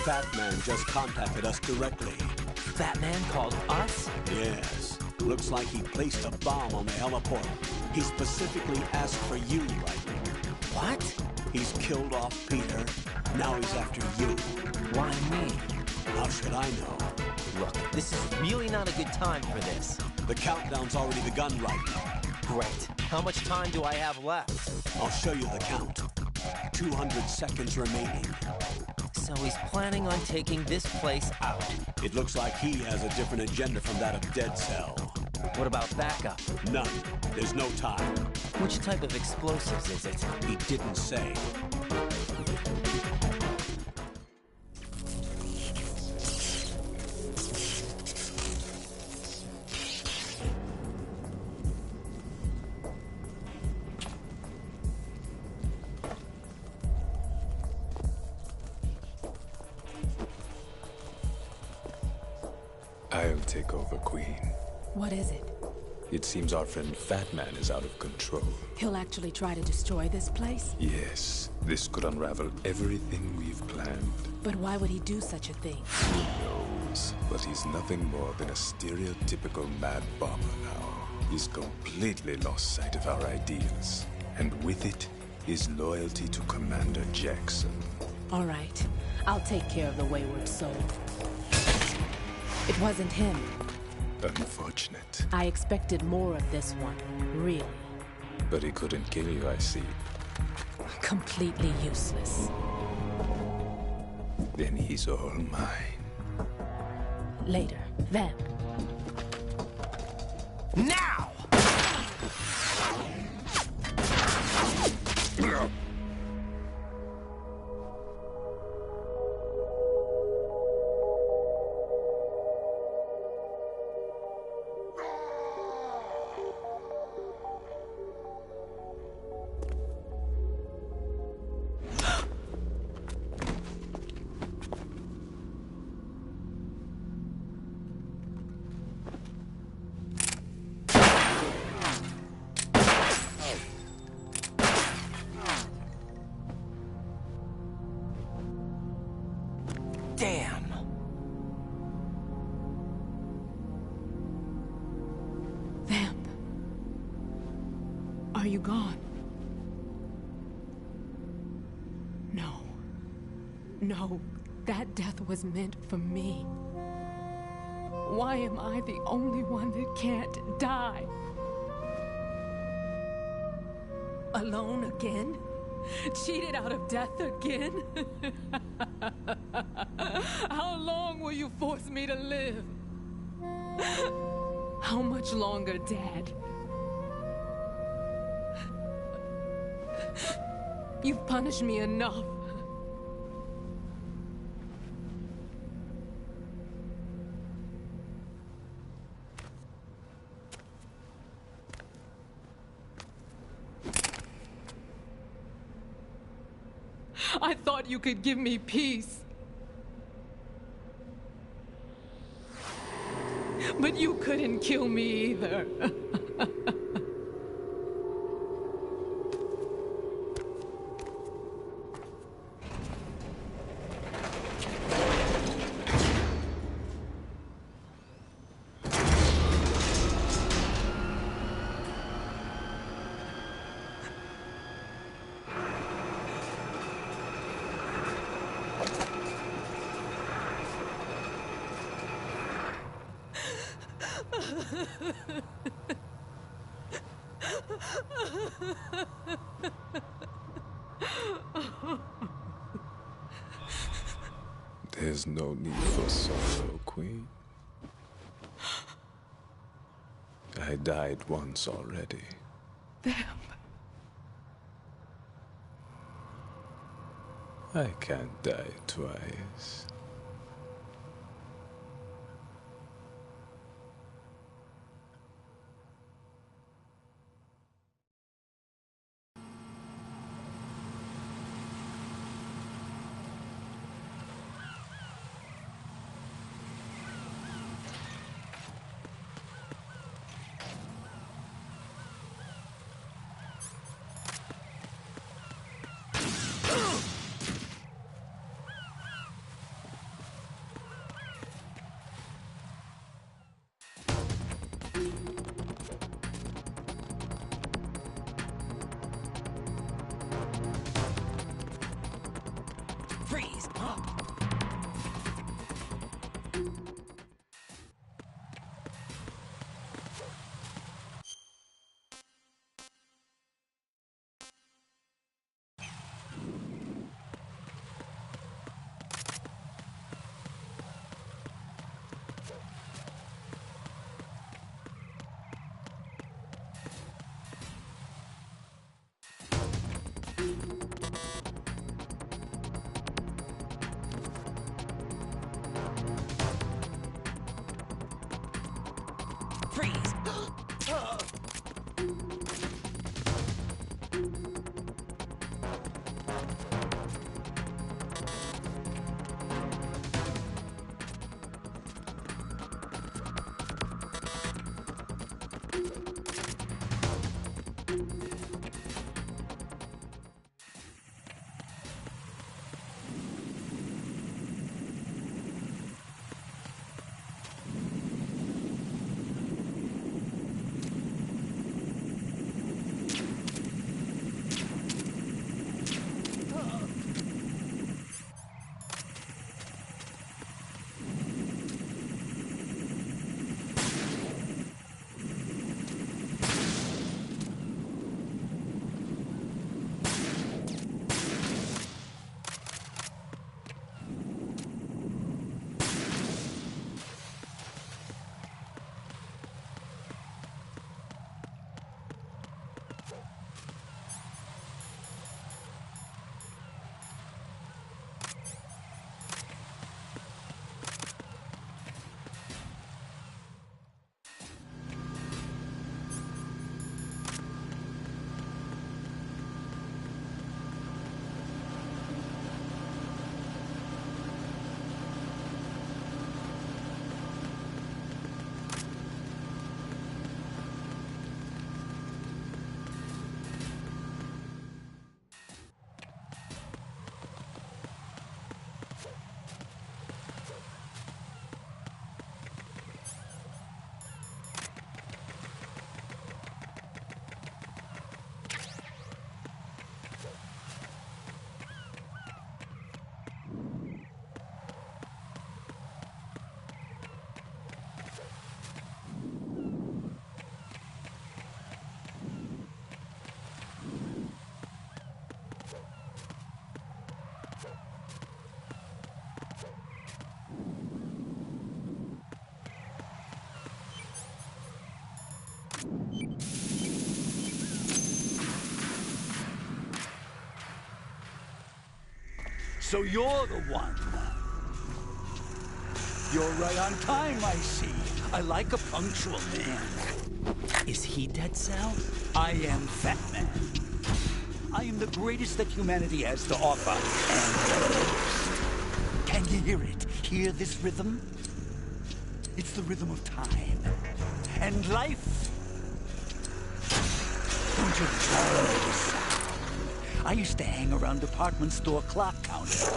Fat Man just contacted us directly. Fat Man called us? Yes. Looks like he placed a bomb on the heliport. He specifically asked for you, Raiden. What? He's killed off Peter. Now he's after you. Why me? How should I know? Look, this is really not a good time for this. The countdown's already begun, Raiden. Great. How much time do I have left? I'll show you the count. 200 seconds remaining. So he's planning on taking this place out. It looks like he has a different agenda from that of Dead Cell. What about backup? None. There's no time. Which type of explosives is it? He didn't say. I'll take over, Queen. What is it? It seems our friend Fat Man is out of control. He'll actually try to destroy this place? Yes, this could unravel everything we've planned. But why would he do such a thing? Who knows? But he's nothing more than a stereotypical mad bomber now. He's completely lost sight of our ideals. And with it, his loyalty to Commander Jackson. All right. I'll take care of the wayward soul. It wasn't him. Unfortunate. I expected more of this one, really. But he couldn't kill you, I see. Completely useless. Then he's all mine. Later. Vamp. Now! Damn! Vamp. Are you gone? No. No. That death was meant for me. Why am I the only one that can't die? Alone again? Cheated out of death again? How long will you force me to live? How much longer, Dad? You've punished me enough. I thought you could give me peace. But you couldn't kill me either. There's no need for sorrow, Queen. I died once already. Vamp. I can't die twice. Freeze! Freeze! So you're the one. You're right on time, I see. I like a punctual man. Is he Dead Cell? I am Fat Man. I am the greatest that humanity has to offer, and can you hear it? Hear this rhythm? It's the rhythm of time and life. Don't you love this sound? I used to hang around department store clock counters.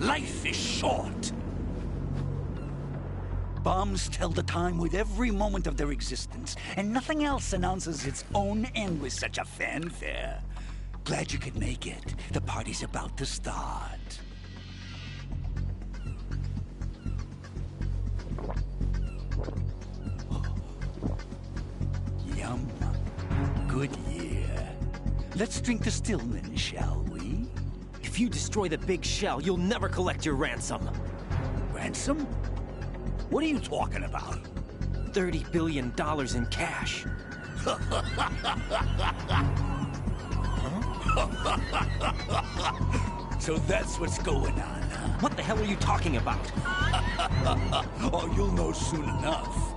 Life is short. Bombs tell the time with every moment of their existence, and nothing else announces its own end with such a fanfare. Glad you could make it. The party's about to start. Yum. Good year. Let's drink the Stillman, shall we? If you destroy the big shell, you'll never collect your ransom. Ransom? What are you talking about? $30 billion in cash. So that's what's going on, huh? What the hell are you talking about? Oh, you'll know soon enough.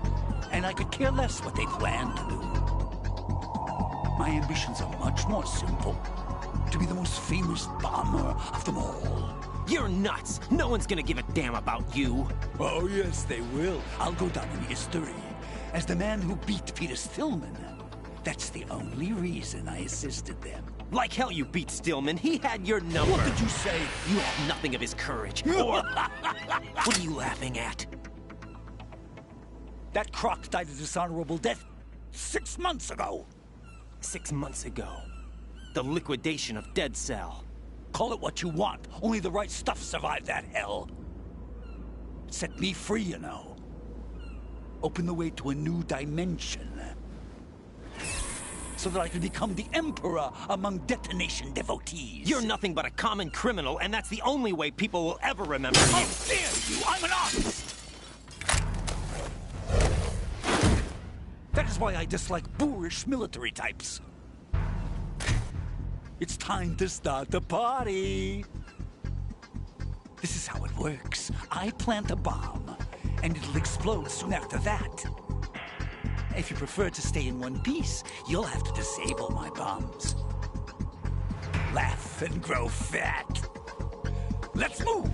And I could care less what they plan to do. My ambitions are much more simple. To be the most famous bomber of them all. You're nuts! No one's gonna give a damn about you. Oh, yes, they will. I'll go down in history as the man who beat Peter Stillman. That's the only reason I assisted them. Like hell you beat Stillman. He had your number. What did you say? You have nothing of his courage. Or... What are you laughing at? That croc died a dishonorable death 6 months ago. 6 months ago. The liquidation of Dead Cell. Call it what you want. Only the right stuff survived that hell. It set me free, you know. Opened the way to a new dimension. So that I could become the Emperor among detonation devotees. You're nothing but a common criminal, and that's the only way people will ever remember you. How dare you! I'm an artist! That is why I dislike boorish military types. It's time to start the party. This is how it works. I plant a bomb, and it'll explode soon after that. If you prefer to stay in one piece, you'll have to disable my bombs. Laugh and grow fat. Let's move!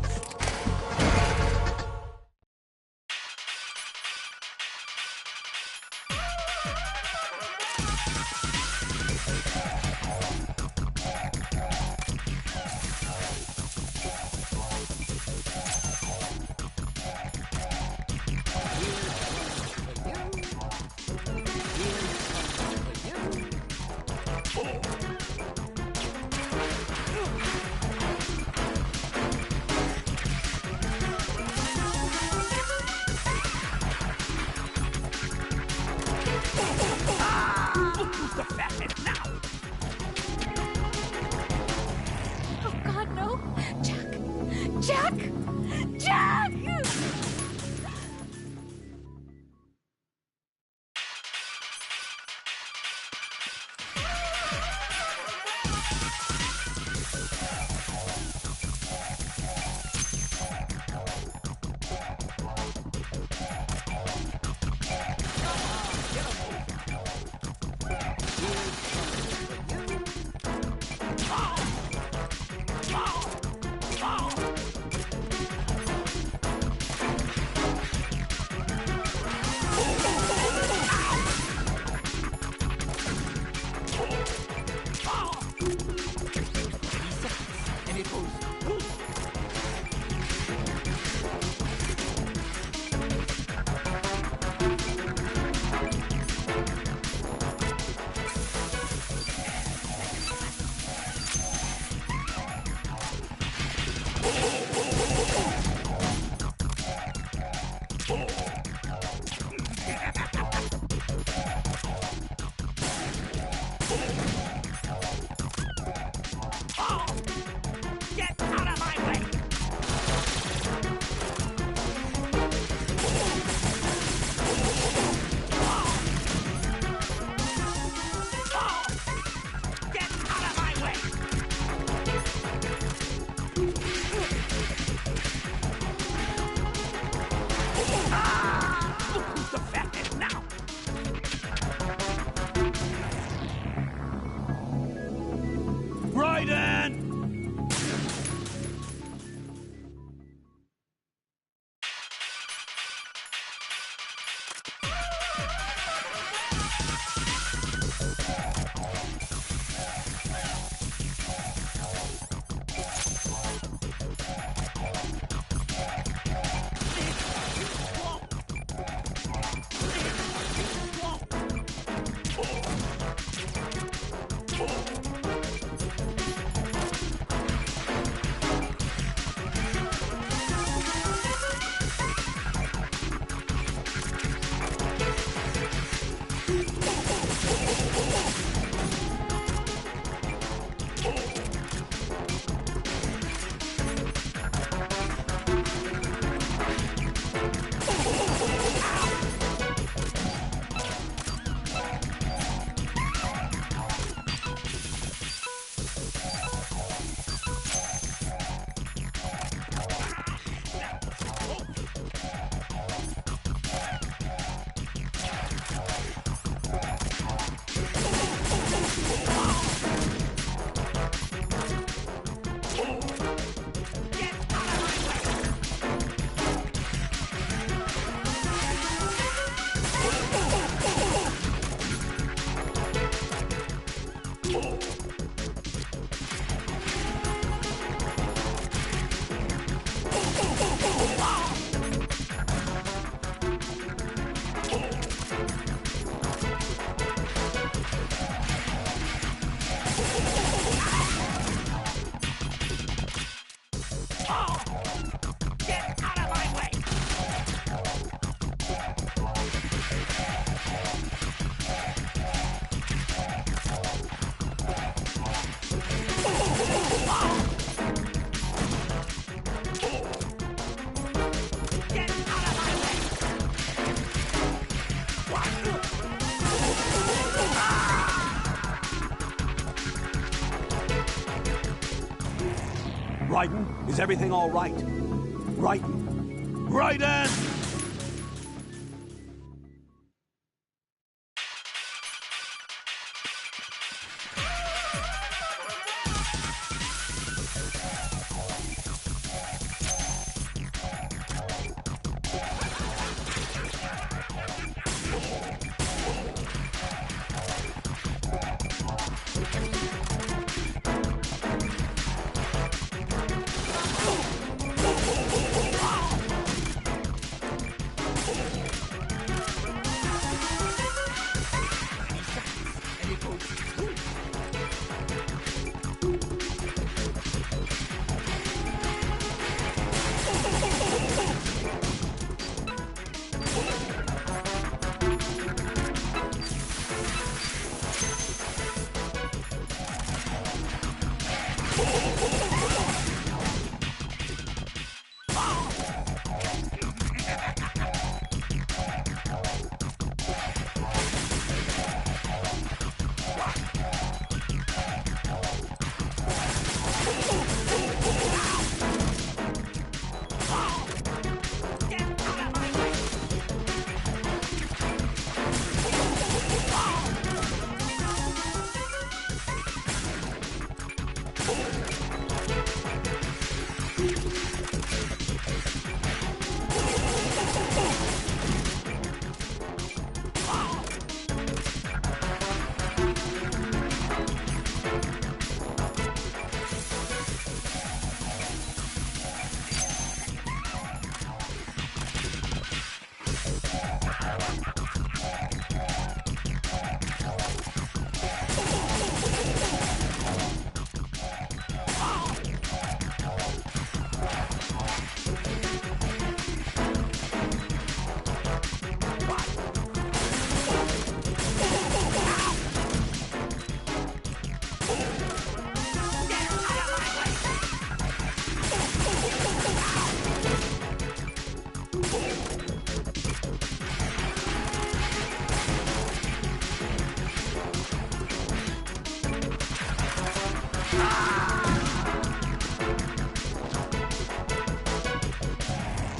Raiden, is everything all right? Raiden! Raiden!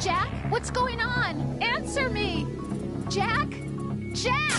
Jack, what's going on? Answer me! Jack? Jack!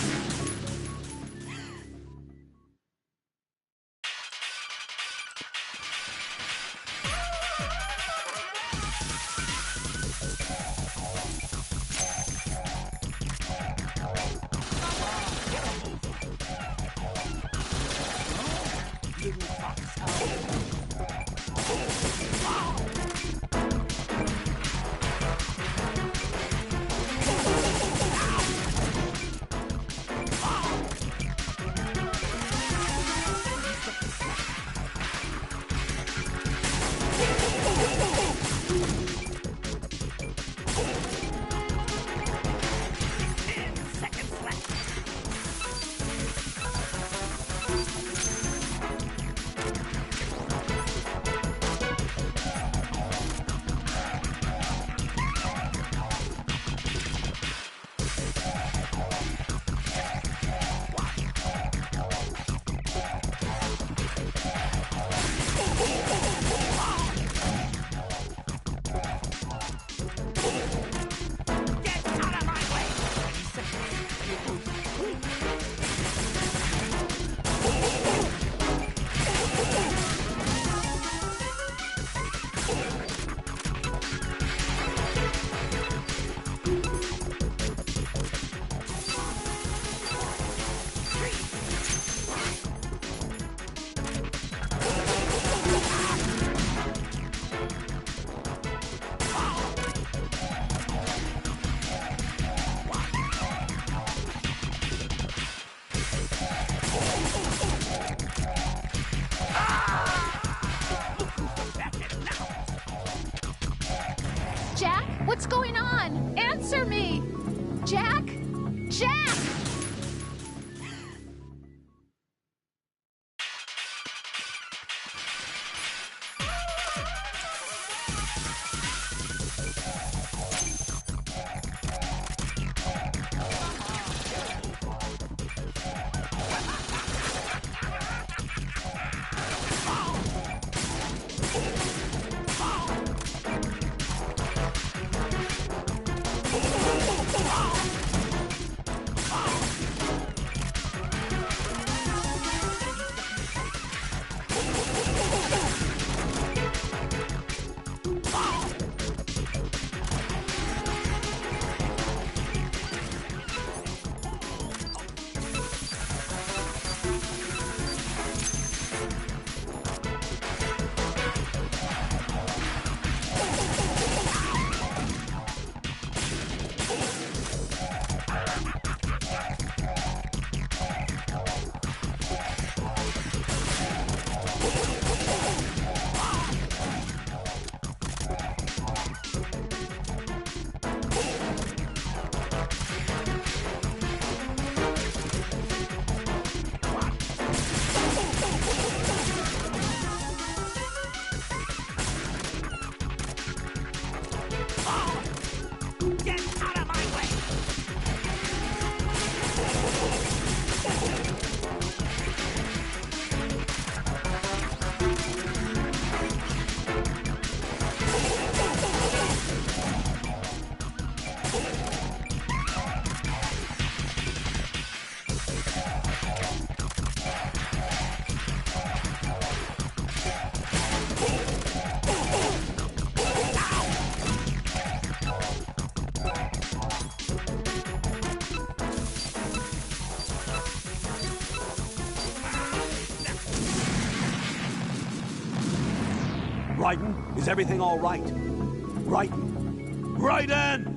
Raiden, is everything all right? Raiden! Raiden!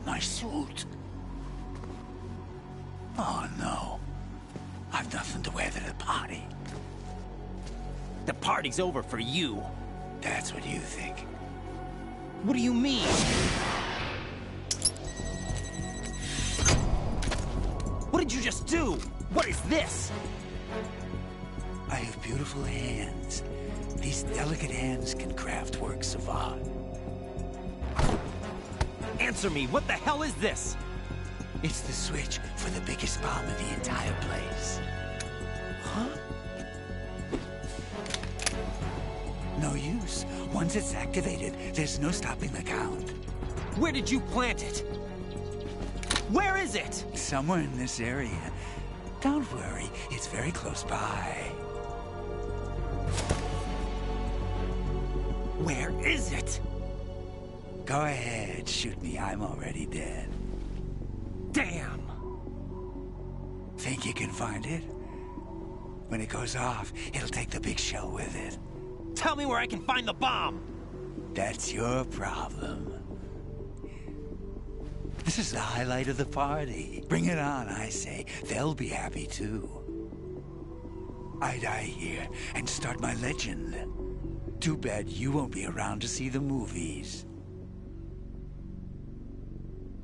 My suit. Oh, no. I've nothing to wear to the party. The party's over for you. That's what you think. What do you mean? What did you just do? What is this? I have beautiful hands. These delicate hands can craft works of art. Answer me, what the hell is this? It's the switch for the biggest bomb in the entire place. Huh? No use. Once it's activated, there's no stopping the count. Where did you plant it? Where is it? Somewhere in this area. Don't worry, it's very close by. Where is it? Go ahead, shoot me. I'm already dead. Damn! Think you can find it? When it goes off, it'll take the big show with it. Tell me where I can find the bomb! That's your problem. This is the highlight of the party. Bring it on, I say. They'll be happy too. I die here and start my legend. Too bad you won't be around to see the movies.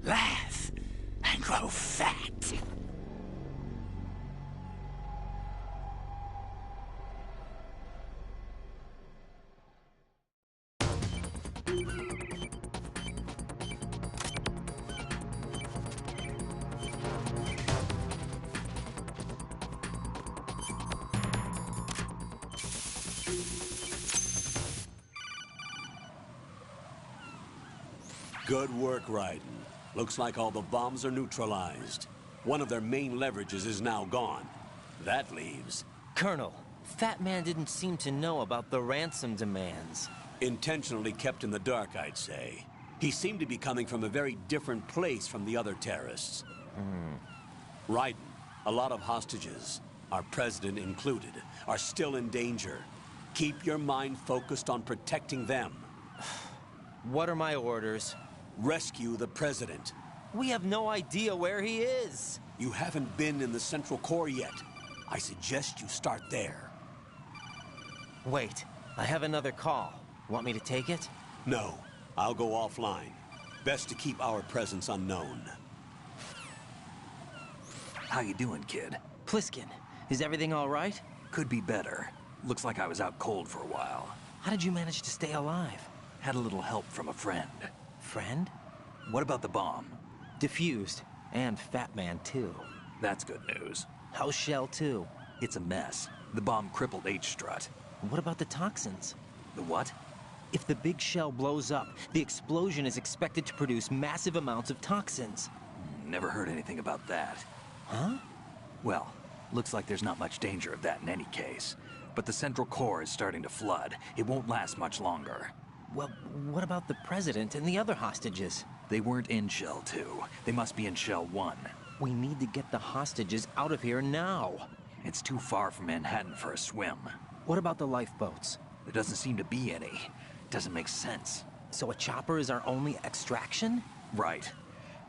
Laugh and grow fat. Good work, Raiden. Looks like all the bombs are neutralized. One of their main leverages is now gone. That leaves... Colonel, Fat Man didn't seem to know about the ransom demands. Intentionally kept in the dark, I'd say. He seemed to be coming from a very different place from the other terrorists. Raiden, a lot of hostages, our president included, are still in danger. Keep your mind focused on protecting them. What are my orders? Rescue the president. We have no idea where he is. You haven't been in the Central Core yet. I suggest you start there. Wait, I have another call. Want me to take it? No, I'll go offline. Best to keep our presence unknown. How you doing, kid? Pliskin, is everything all right? Could be better. Looks like I was out cold for a while. How did you manage to stay alive? Had a little help from a friend. Friend? What about the bomb? Diffused. And Fat Man, too. That's good news. How's Shell 2? It's a mess. The bomb crippled H-Strut. What about the toxins? The what? If the big shell blows up, the explosion is expected to produce massive amounts of toxins. Never heard anything about that. Huh? Well, looks like there's not much danger of that in any case. But the Central Core is starting to flood. It won't last much longer. Well, what about the President and the other hostages? They weren't in Shell 2. They must be in Shell 1. We need to get the hostages out of here now. It's too far from Manhattan for a swim. What about the lifeboats? There doesn't seem to be any. Doesn't make sense. So a chopper is our only extraction? Right.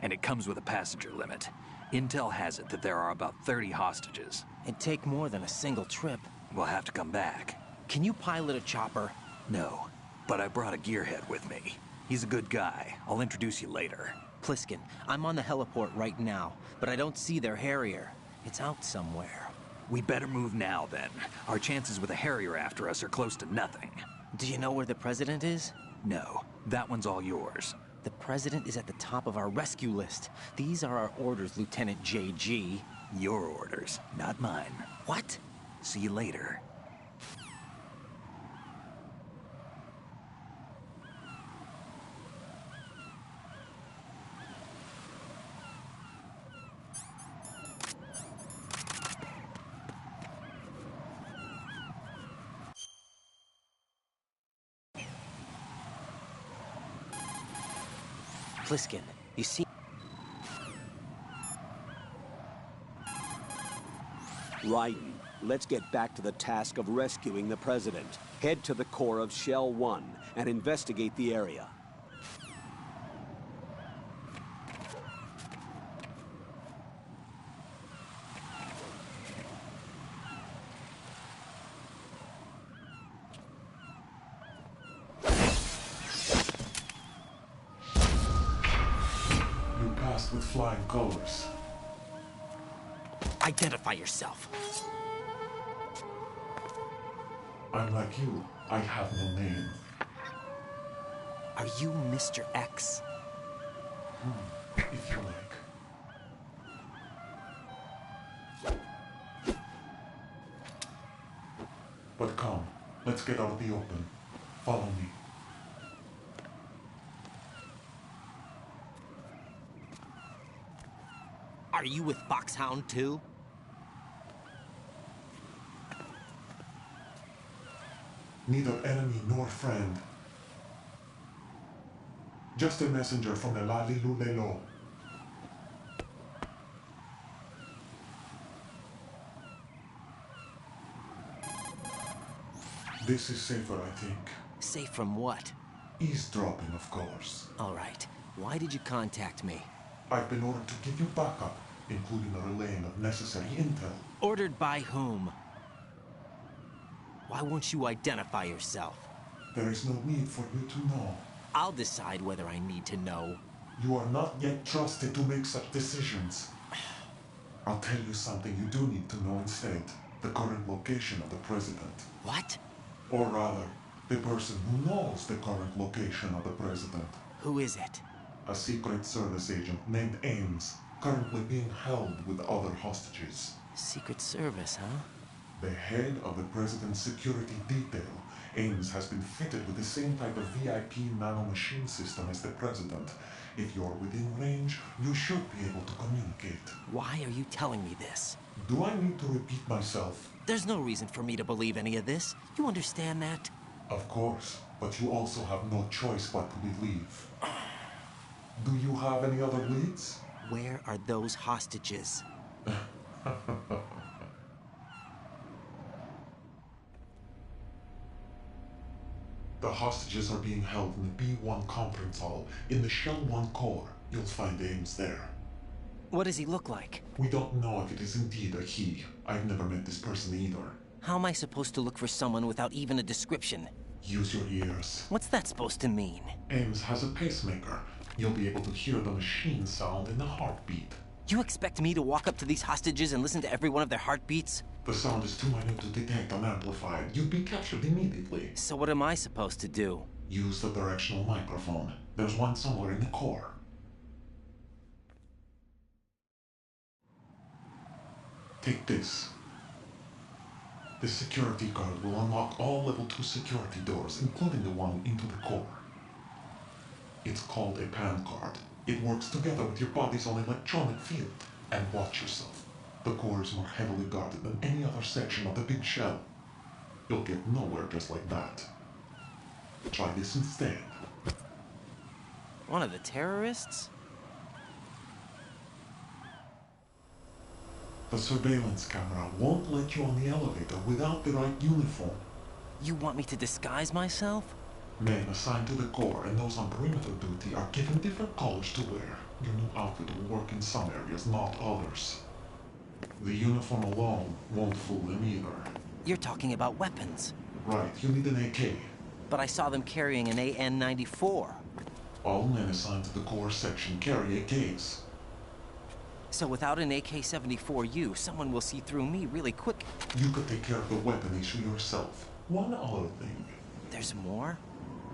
And it comes with a passenger limit. Intel has it that there are about 30 hostages. It'd take more than a single trip. We'll have to come back. Can you pilot a chopper? No, but I brought a gearhead with me. He's a good guy. I'll introduce you later. Pliskin, I'm on the heliport right now, but I don't see their Harrier. It's out somewhere. We better move now, then. Our chances with a Harrier after us are close to nothing. Do you know where the President is? No, that one's all yours. The President is at the top of our rescue list. These are our orders, Lieutenant JG. Your orders, not mine. What? See you later. Pliskin, you see... Raiden, let's get back to the task of rescuing the President. Head to the core of Shell 1 and investigate the area. With flying colors. Identify yourself. I'm like you. I have no name. Are you Mr. X? If you like. But come, let's get out of the open. Follow me. Are you with Foxhound too? Neither enemy nor friend. Just a messenger from the Lali Lulelo. This is safer, I think. Safe from what? Eavesdropping, of course. All right. Why did you contact me? I've been ordered to give you backup, including the relaying of necessary intel. Ordered by whom? Why won't you identify yourself? There is no need for you to know. I'll decide whether I need to know. You are not yet trusted to make such decisions. I'll tell you something you do need to know instead. The current location of the President. What? Or rather, the person who knows the current location of the President. Who is it? A Secret Service agent named Ames, currently being held with other hostages. Secret Service, huh? The head of the President's security detail Ames has been fitted with the same type of VIP nanomachine system as the President. If you're within range, you should be able to communicate. Why are you telling me this? Do I need to repeat myself? There's no reason for me to believe any of this. You understand that? Of course, but you also have no choice but to believe. Do you have any other leads? Where are those hostages? The hostages are being held in the B1 conference hall in the Shell 1 core. You'll find Ames there. What does he look like? We don't know if it is indeed a he. I've never met this person either. How am I supposed to look for someone without even a description? Use your ears. What's that supposed to mean? Ames has a pacemaker. You'll be able to hear the machine sound in the heartbeat. You expect me to walk up to these hostages and listen to every one of their heartbeats? The sound is too minute to detect unamplified. You'd be captured immediately. So what am I supposed to do? Use the directional microphone. There's one somewhere in the core. Take this. This security card will unlock all level 2 security doors, including the one into the core. It's called a PAN card. It works together with your body's own electronic field. And watch yourself. The core is more heavily guarded than any other section of the big shell. You'll get nowhere just like that. Try this instead. One of the terrorists? The surveillance camera won't let you on the elevator without the right uniform. You want me to disguise myself? Men assigned to the core and those on perimeter duty are given different colors to wear. Your new outfit will work in some areas, not others. The uniform alone won't fool them either. You're talking about weapons. Right, you need an AK. But I saw them carrying an AN-94. All men assigned to the core section carry AKs. So without an AK-74U, someone will see through me really quick. You could take care of the weapon issue yourself. One other thing. There's more?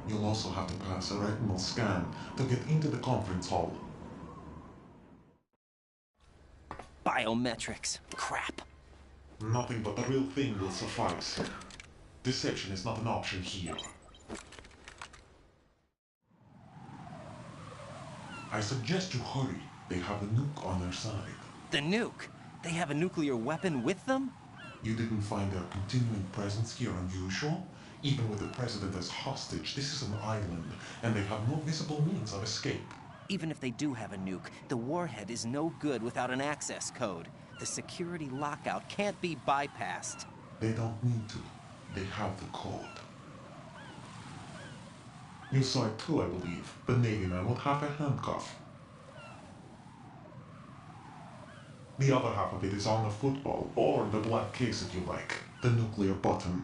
You'll also have to pass a retinal scan to get into the conference hall. Biometrics. Crap. Nothing but the real thing will suffice. Deception is not an option here. I suggest you hurry. They have a nuke on their side. The nuke? They have a nuclear weapon with them? You didn't find their continuing presence here unusual? Even with the President as hostage, this is an island, and they have no visible means of escape. Even if they do have a nuke, the warhead is no good without an access code. The security lockout can't be bypassed. They don't need to. They have the code. You saw it too, I believe. The Navy man with half a handcuff. The other half of it is on the football, or the black case if you like. The nuclear button.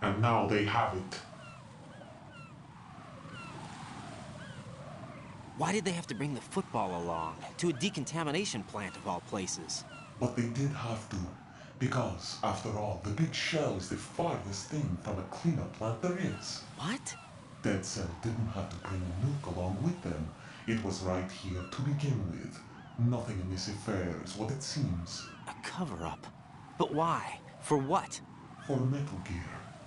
And now they have it. Why did they have to bring the football along? To a decontamination plant of all places. But they did have to. Because, after all, the big shell is the farthest thing from a cleanup plant there is. What? Dead Cell didn't have to bring a nuke along with them. It was right here to begin with. Nothing in this affair is what it seems. A cover-up? But why? For what? For Metal Gear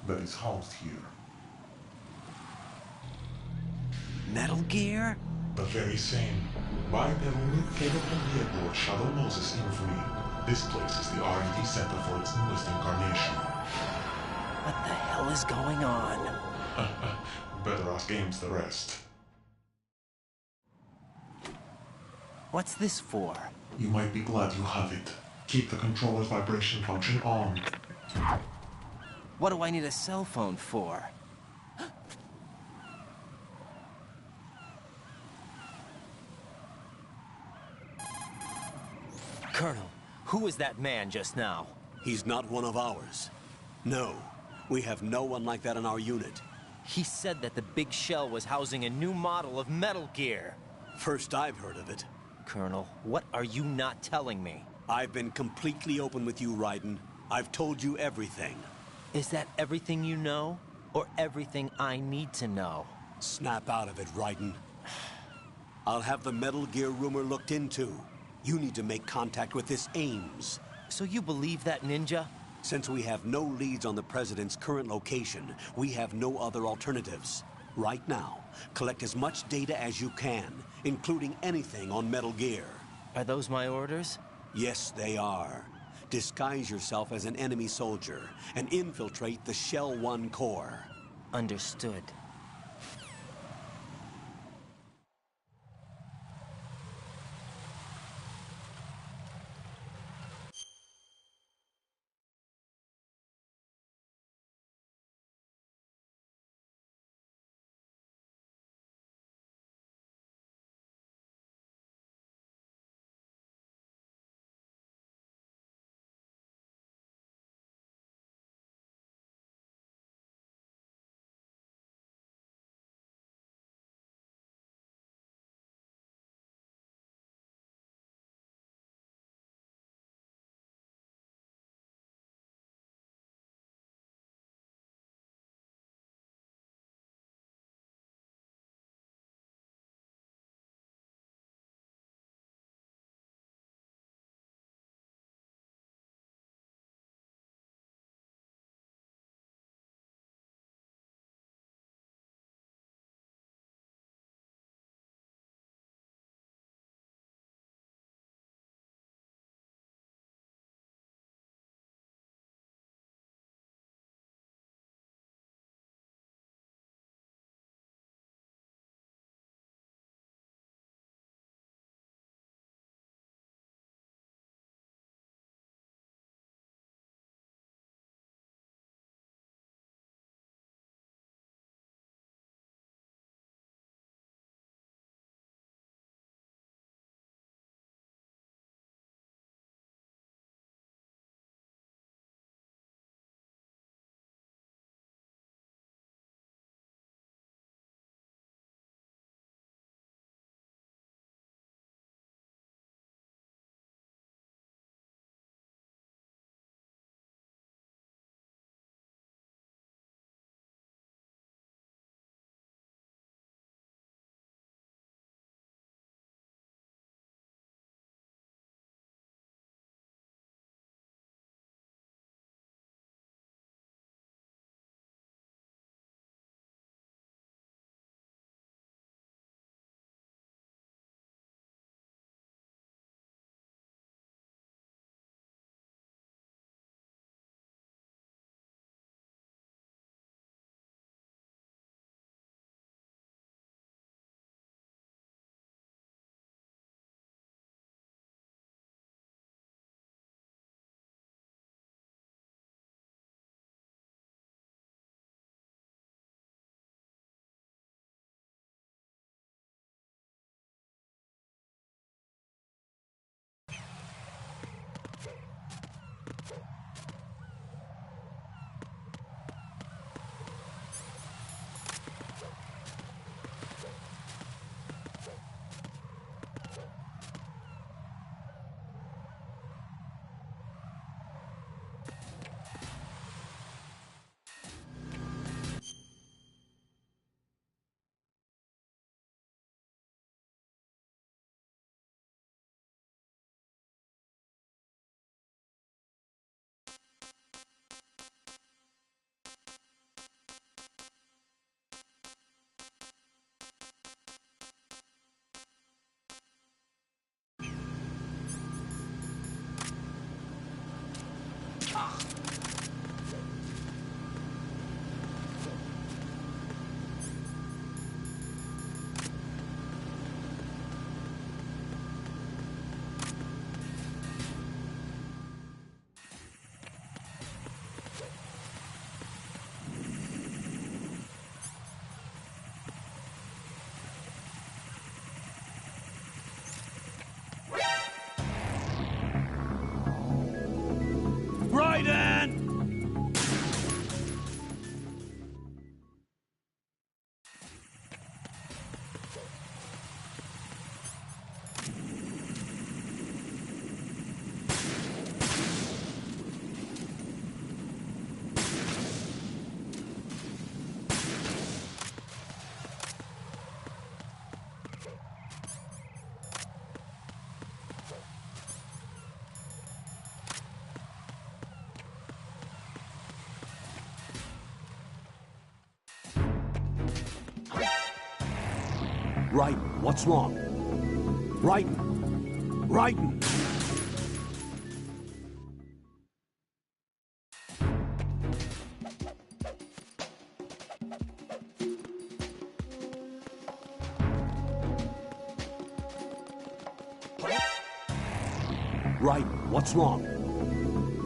that is housed here. Metal Gear? The very same. Bipedal nuke-capable vehicle of Shadow Moses infamy. This place is the R&D center for its newest incarnation. What the hell is going on? Better ask Ames the rest. What's this for? You might be glad you have it. Keep the controller's vibration function on. What do I need a cell phone for? Colonel, who was that man just now? He's not one of ours. No, we have no one like that in our unit. He said that the big shell was housing a new model of Metal Gear. First I've heard of it. Colonel, what are you not telling me? I've been completely open with you, Raiden. I've told you everything. Is that everything you know? Or everything I need to know? Snap out of it, Raiden. I'll have the Metal Gear rumor looked into. You need to make contact with this Ames. So you believe that ninja? Since we have no leads on the President's current location, we have no other alternatives. Right now, collect as much data as you can, including anything on Metal Gear. Are those my orders? Yes, they are. Disguise yourself as an enemy soldier and infiltrate the Shell 1 core. Understood. Raiden, what's wrong? Raiden! Raiden! Raiden, what's wrong?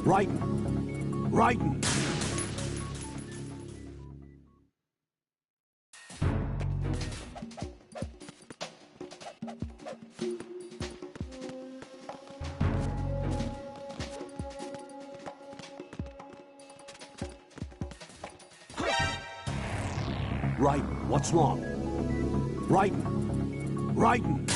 Raiden! Raiden! Raiden, what's wrong? Raiden! Raiden!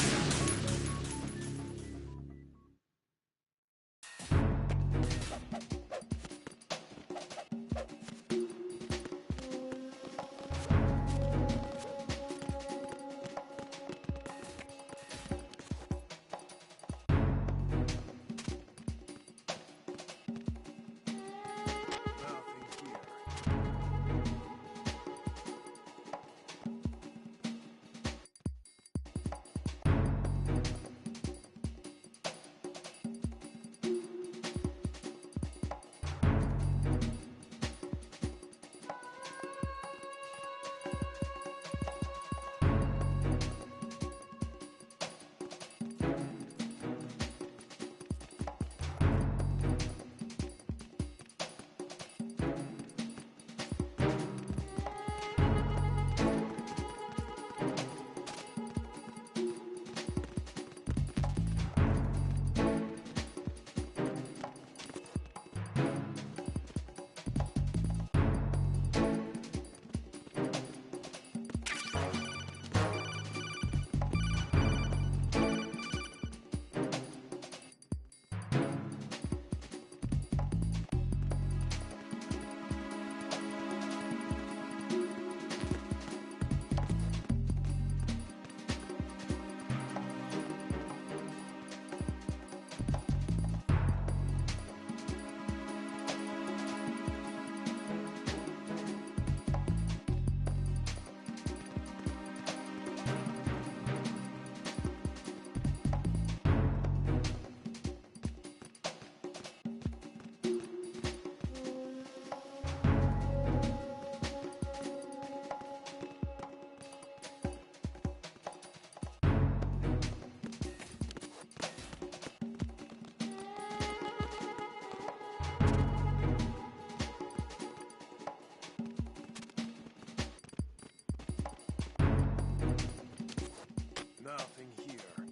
Nothing here.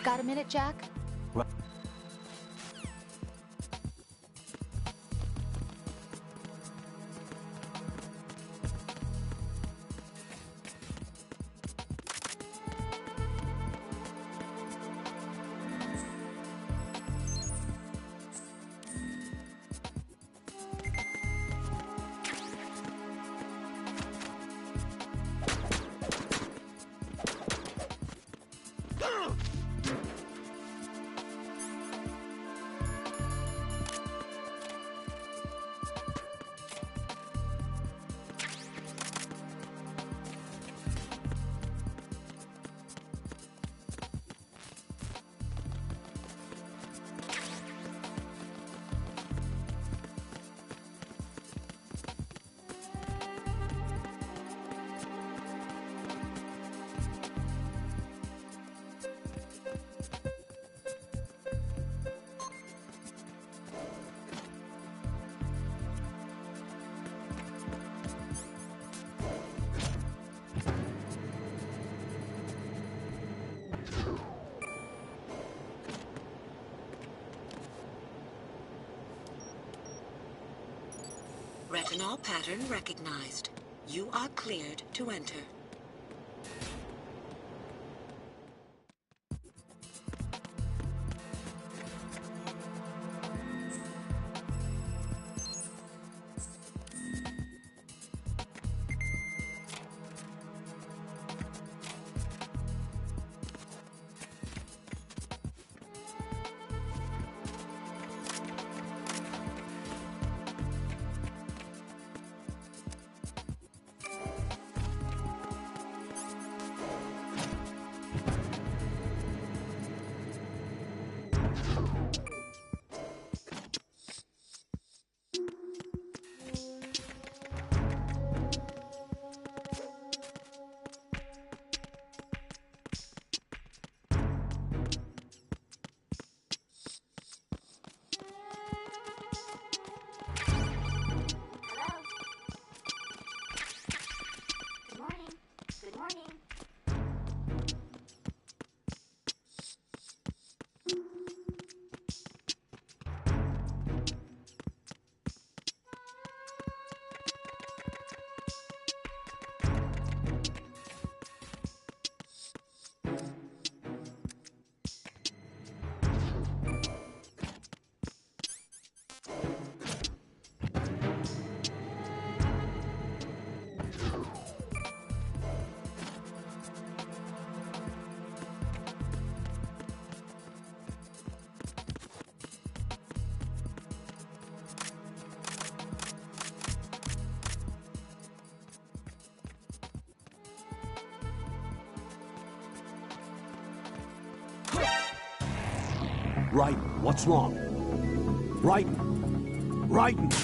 Got a minute, Jack? Retinol pattern recognized. You are cleared to enter. Raiden, what's wrong? Raiden! Raiden!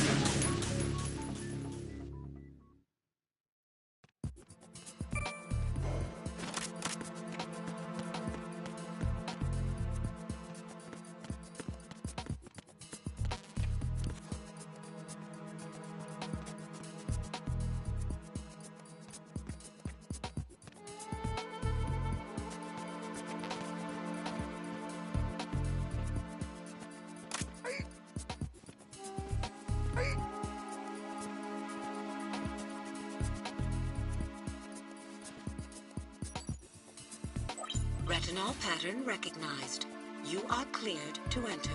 Retinol pattern recognized. You are cleared to enter.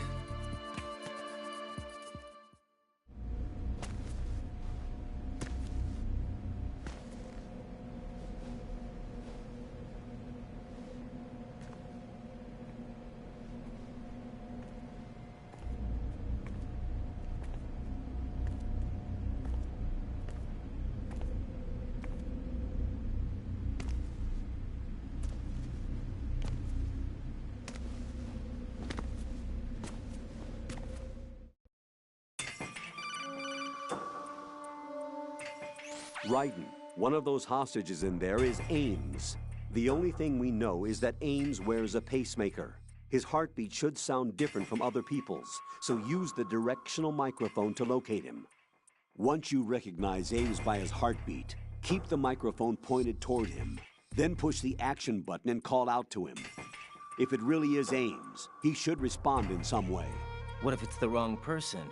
Raiden, one of those hostages in there is Ames. The only thing we know is that Ames wears a pacemaker. His heartbeat should sound different from other people's, so use the directional microphone to locate him. Once you recognize Ames by his heartbeat, keep the microphone pointed toward him. Then push the action button and call out to him. If it really is Ames, he should respond in some way. What if it's the wrong person?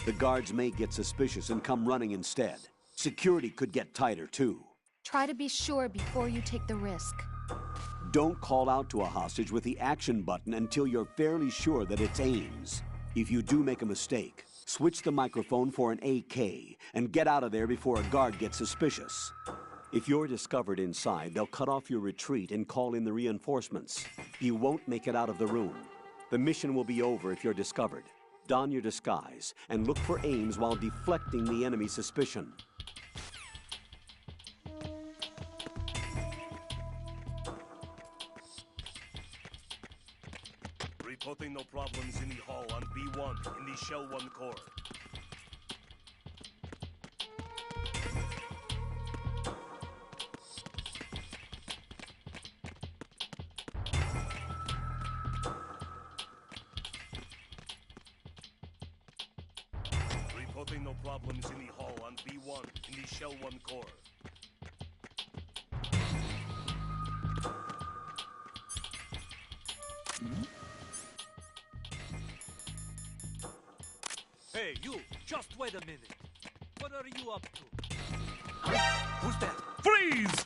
The guards may get suspicious and come running instead. Security could get tighter, too. Try to be sure before you take the risk. Don't call out to a hostage with the action button until you're fairly sure that it's Ames. If you do make a mistake, switch the microphone for an AK and get out of there before a guard gets suspicious. If you're discovered inside, they'll cut off your retreat and call in the reinforcements. You won't make it out of the room. The mission will be over if you're discovered. Don your disguise and look for Ames while deflecting the enemy's suspicion. Reporting no problems in the hall on B1 in the Shell 1 core. Reporting no problems in the hall on B1 in the Shell 1 core. Hey, you! Just wait a minute. What are you up to? Who's that? Freeze!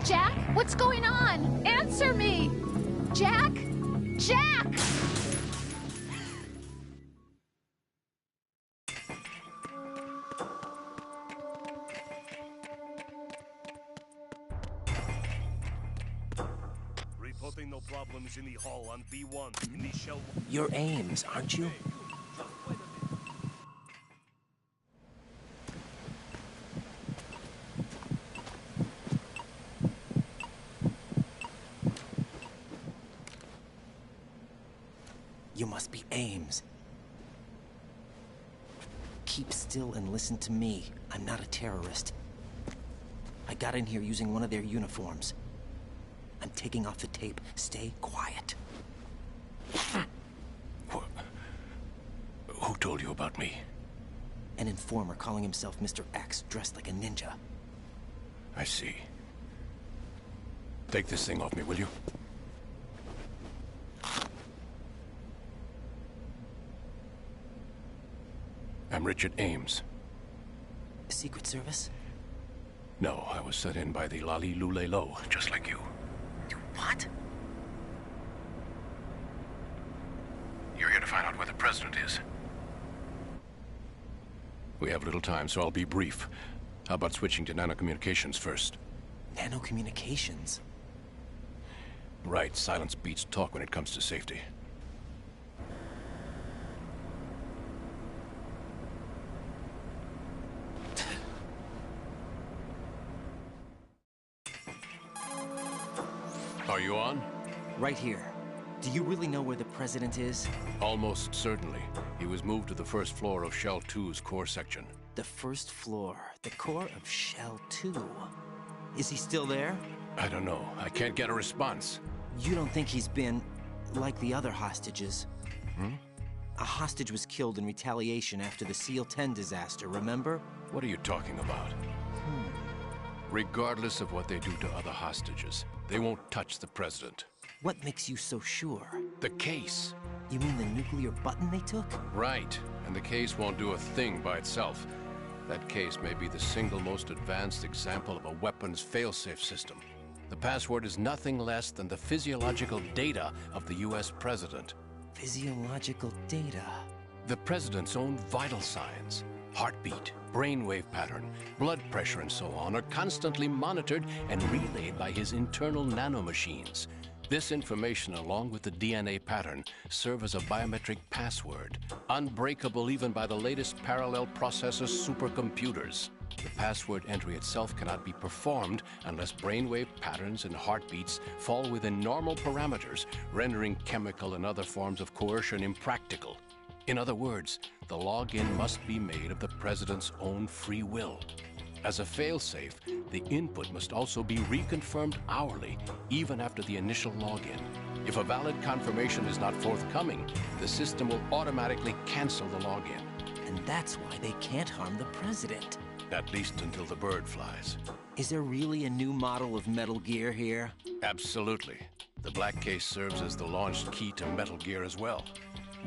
Jack, what's going on? Answer me! Jack? Jack! Reporting no problems in the hall on B1 in the shell. You're Ames, aren't you? You must be Ames. Keep still and listen to me. I'm not a terrorist. I got in here using one of their uniforms. I'm taking off the tape. Stay quiet. Who told you about me? An informer calling himself Mr. X, dressed like a ninja. I see. Take this thing off me, will you? I'm Richard Ames. Secret Service? No, I was sent in by the Lali Lule Lo, just like you. What? You're here to find out where the president is. We have little time, so I'll be brief. How about switching to nanocommunications first? Nanocommunications? Right, silence beats talk when it comes to safety. Are you on? Right here. Do you really know where the president is? Almost certainly. He was moved to the first floor of Shell 2's core section. The first floor. The core of Shell 2. Is he still there? I don't know. I can't get a response. You don't think he's been like the other hostages? Hmm? A hostage was killed in retaliation after the SEAL 10 disaster, remember? What are you talking about? Regardless of what they do to other hostages, they won't touch the president. What makes you so sure? The case. You mean the nuclear button they took? Right. And the case won't do a thing by itself. That case may be the single most advanced example of a weapons failsafe system. The password is nothing less than the physiological data of the US president. Physiological data? The president's own vital signs, heartbeat, brainwave pattern, blood pressure, and so on are constantly monitored and relayed by his internal nanomachines. This information, along with the DNA pattern, serve as a biometric password, unbreakable even by the latest parallel processor supercomputers. The password entry itself cannot be performed unless brainwave patterns and heartbeats fall within normal parameters, rendering chemical and other forms of coercion impractical. In other words, the login must be made of the president's own free will. As a failsafe, the input must also be reconfirmed hourly, even after the initial login. If a valid confirmation is not forthcoming, the system will automatically cancel the login. And that's why they can't harm the president. At least until the bird flies. Is there really a new model of Metal Gear here? Absolutely. The black case serves as the launch key to Metal Gear as well.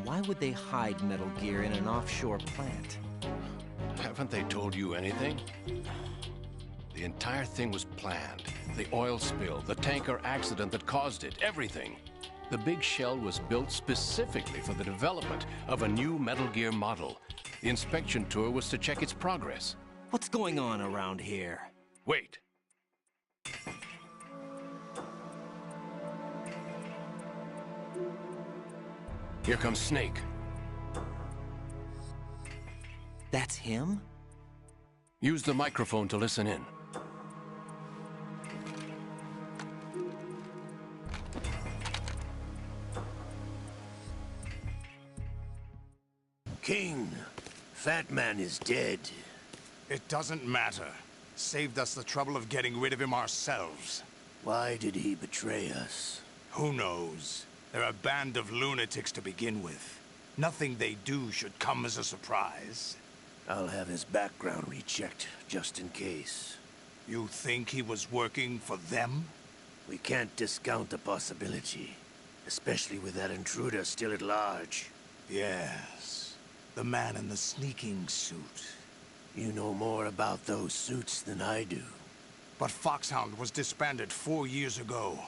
Why would they hide Metal Gear in an offshore plant? Haven't they told you anything? The entire thing was planned. The oil spill, the tanker accident that caused it, everything. The big shell was built specifically for the development of a new Metal Gear model. The inspection tour was to check its progress. What's going on around here? Wait. Here comes Snake. That's him? Use the microphone to listen in. King, Fat Man is dead. It doesn't matter. Saved us the trouble of getting rid of him ourselves. Why did he betray us? Who knows? They're a band of lunatics to begin with. Nothing they do should come as a surprise. I'll have his background rechecked, just in case. You think he was working for them? We can't discount the possibility. Especially with that intruder still at large. Yes. The man in the sneaking suit. You know more about those suits than I do. But Foxhound was disbanded 4 years ago.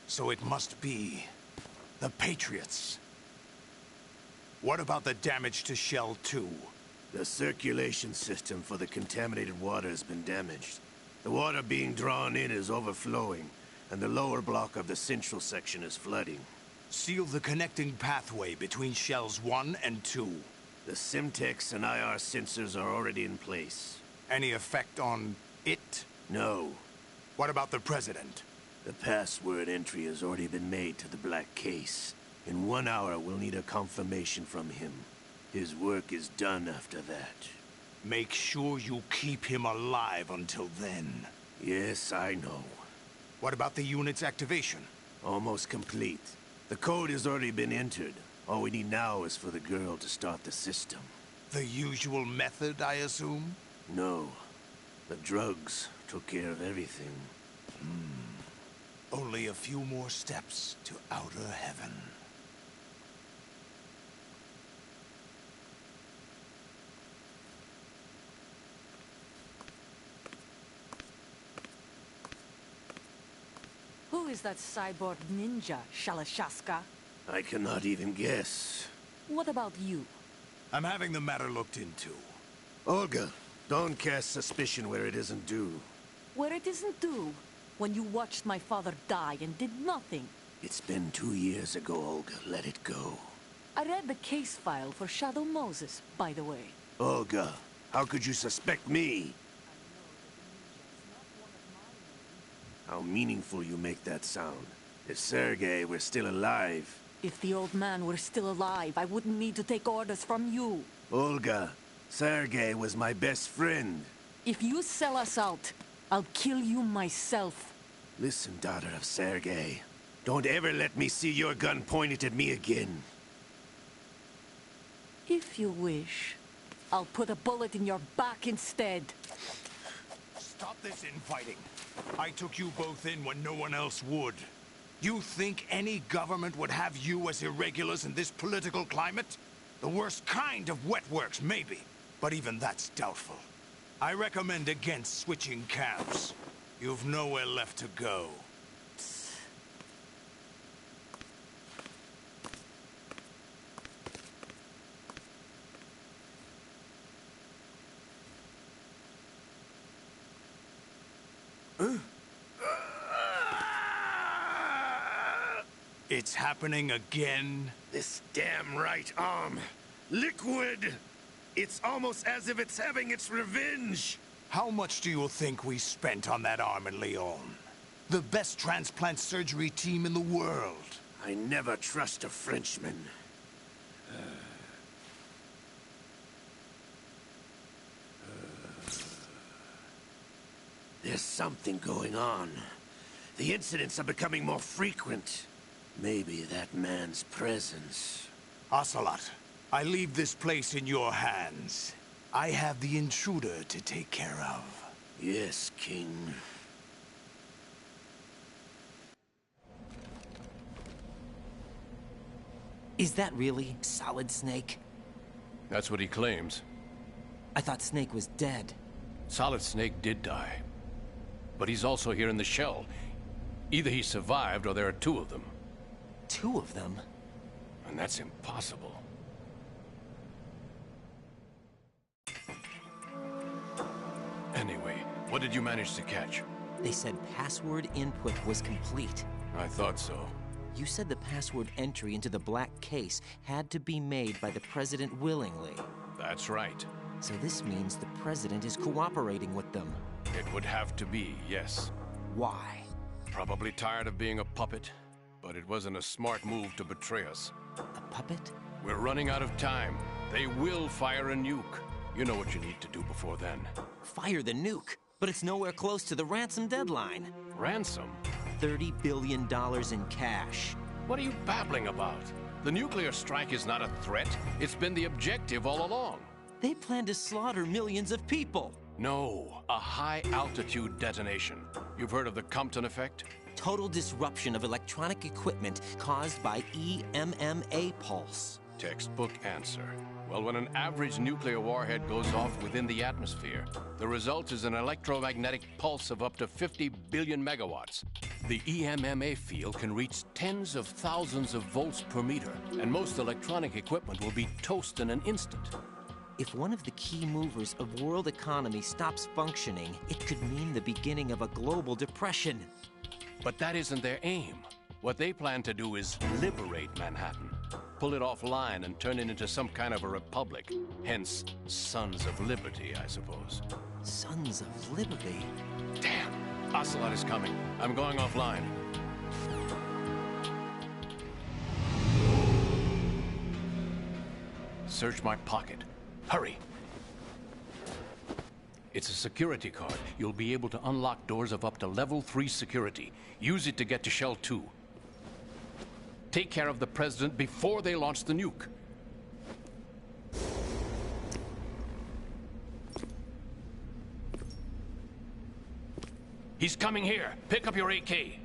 So it must be the Patriots. What about the damage to Shell 2? The circulation system for the contaminated water has been damaged. The water being drawn in is overflowing, and the lower block of the central section is flooding. Seal the connecting pathway between Shells 1 and 2. The Simtex and IR sensors are already in place. Any effect on it? No. What about the President? The password entry has already been made to the black case. In 1 hour, we'll need a confirmation from him. His work is done after that. Make sure you keep him alive until then. Yes, I know. What about the unit's activation? Almost complete. The code has already been entered. All we need now is for the girl to start the system. The usual method, I assume? No. The drugs took care of everything. Only a few more steps to outer heaven. Who is that cyborg ninja, Shalashaska? I cannot even guess. What about you? I'm having the matter looked into. Olga, don't cast suspicion where it isn't due. Where it isn't due? When you watched my father die and did nothing. It's been 2 years ago, Olga. Let it go. I read the case file for Shadow Moses, by the way. Olga, how could you suspect me? How meaningful you make that sound. If Sergei were still alive... If the old man were still alive, I wouldn't need to take orders from you. Olga, Sergei was my best friend. If you sell us out, I'll kill you myself. Listen, daughter of Sergei. Don't ever let me see your gun pointed at me again. If you wish, I'll put a bullet in your back instead. Stop this infighting. I took you both in when no one else would. You think any government would have you as irregulars in this political climate? The worst kind of wet works, maybe. But even that's doubtful. I recommend against switching camps. You've nowhere left to go. It's happening again? This damn right arm. Liquid! It's almost as if it's having its revenge! How much do you think we spent on that arm in Lyon? The best transplant surgery team in the world. I never trust a Frenchman. There's something going on. The incidents are becoming more frequent. Maybe that man's presence. Ocelot, I leave this place in your hands. I have the intruder to take care of. Yes, King. Is that really Solid Snake? That's what he claims. I thought Snake was dead. Solid Snake did die. But he's also here in the shell. Either he survived or there are 2 of them. 2 of them? And that's impossible. Anyway, what did you manage to catch? They said password input was complete. I thought so. You said the password entry into the black case had to be made by the President willingly. That's right. So this means the President is cooperating with them. It would have to be, yes. Why? Probably tired of being a puppet, but it wasn't a smart move to betray us. A puppet? We're running out of time. They will fire a nuke. You know what you need to do before then. Fire the nuke? But it's nowhere close to the ransom deadline. Ransom? $30 billion in cash. What are you babbling about? The nuclear strike is not a threat. It's been the objective all along. They plan to slaughter millions of people. No, a high-altitude detonation. You've heard of the Compton effect? Total disruption of electronic equipment caused by EMMA pulse. Textbook answer. Well, when an average nuclear warhead goes off within the atmosphere, the result is an electromagnetic pulse of up to 50 billion megawatts. The EMMA field can reach tens of thousands of volts per meter, and most electronic equipment will be toast in an instant. If one of the key movers of world economy stops functioning, it could mean the beginning of a global depression. But that isn't their aim. What they plan to do is liberate Manhattan. Pull it offline and turn it into some kind of a republic. Hence, Sons of Liberty, I suppose. Sons of Liberty? Damn! Ocelot is coming. I'm going offline. Search my pocket. Hurry! It's a security card. You'll be able to unlock doors of up to level 3 security. Use it to get to Shell 2. Take care of the President before they launch the nuke. He's coming here. Pick up your AK.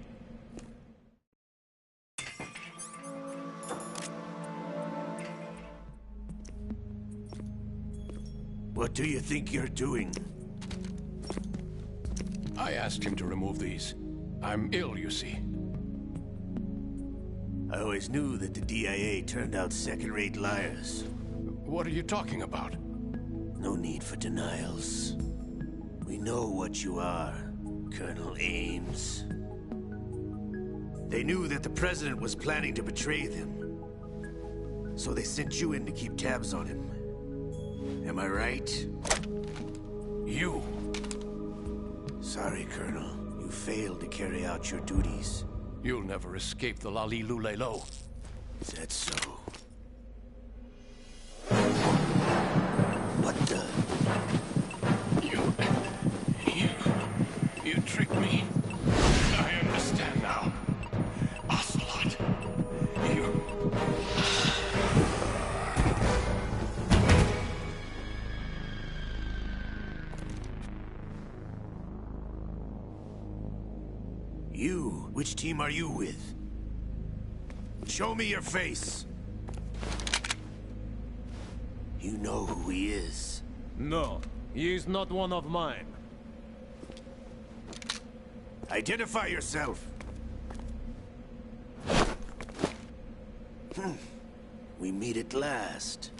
What do you think you're doing? I asked him to remove these. I'm ill, you see. I always knew that the DIA turned out second-rate liars. What are you talking about? No need for denials. We know what you are, Colonel Ames. They knew that the President was planning to betray them. So they sent you in to keep tabs on him. Am I right? You! Sorry, Colonel. You failed to carry out your duties. You'll never escape the Lali-Lulelo. Is that so? What the? You tricked me. I understand now. Ocelot, You? Which team are you with? Show me your face. You know who he is. No, he is not one of mine. Identify yourself. We meet at last.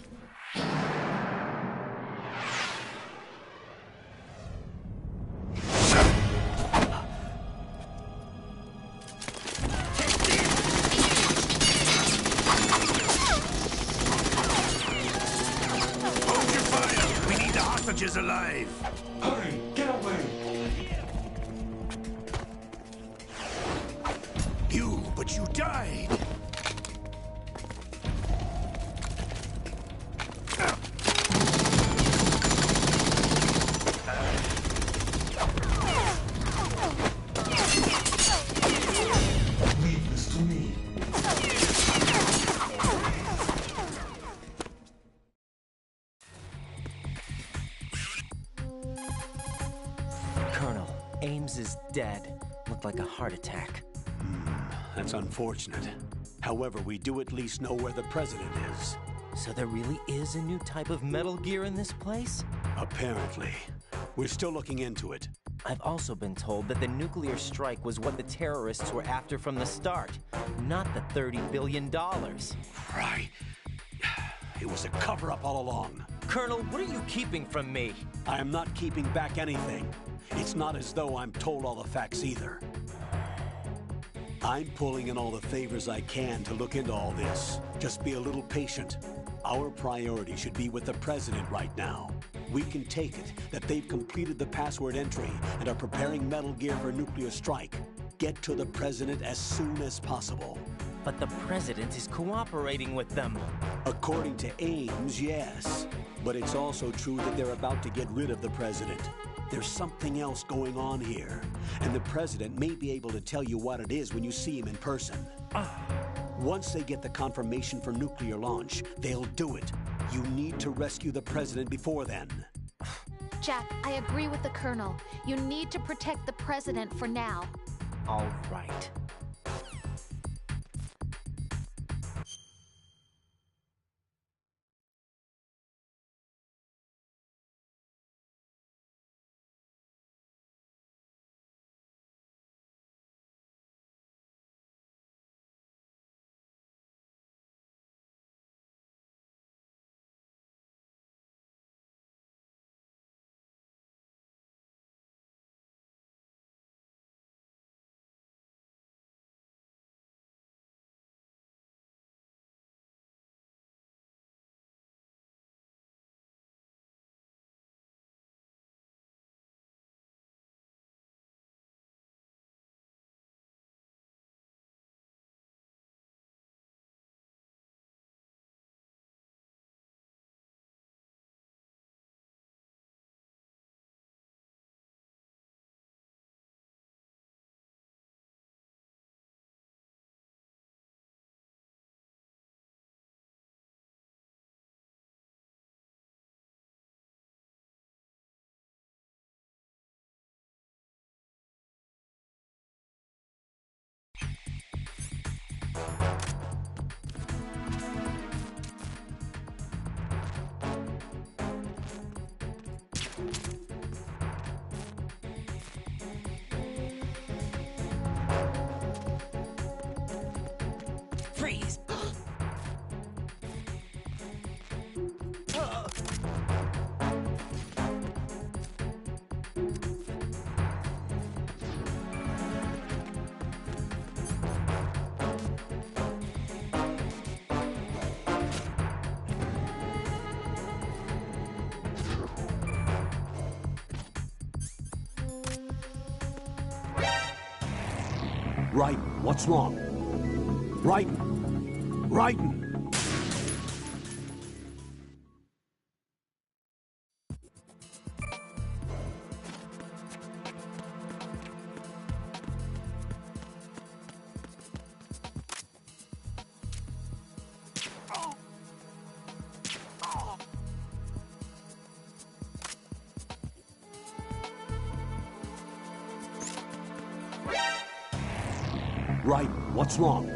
Is alive. Hurry, get away. But you died. Leave this to me. Ames is dead. Looked like a heart attack. That's unfortunate. However, we do at least know where the President is. So there really is a new type of Metal Gear in this place? Apparently. We're still looking into it. I've also been told that the nuclear strike was what the terrorists were after from the start, not the $30 billion. Right. It was a cover-up all along. Colonel, what are you keeping from me? I am not keeping back anything. It's not as though I'm told all the facts either. I'm pulling in all the favors I can to look into all this. Just be a little patient. Our priority should be with the President right now. We can take it that they've completed the password entry and are preparing Metal Gear for a nuclear strike. Get to the President as soon as possible. But the President is cooperating with them. According to Ames, yes. But it's also true that they're about to get rid of the President. There's something else going on here, and the President may be able to tell you what it is when you see him in person. Once they get the confirmation for nuclear launch, they'll do it. You need to rescue the President before then. Jack, I agree with the Colonel. You need to protect the President for now. All right. Freeze! Right, what's wrong? Raiden! Raiden! Right, what's wrong?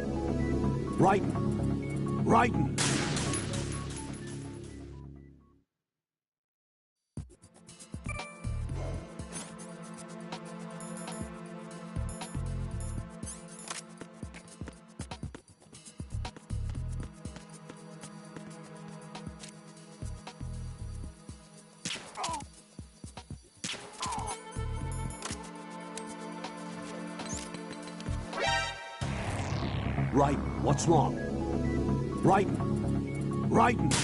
Raiden! Raiden! Right, what's wrong? Raiden! Raiden!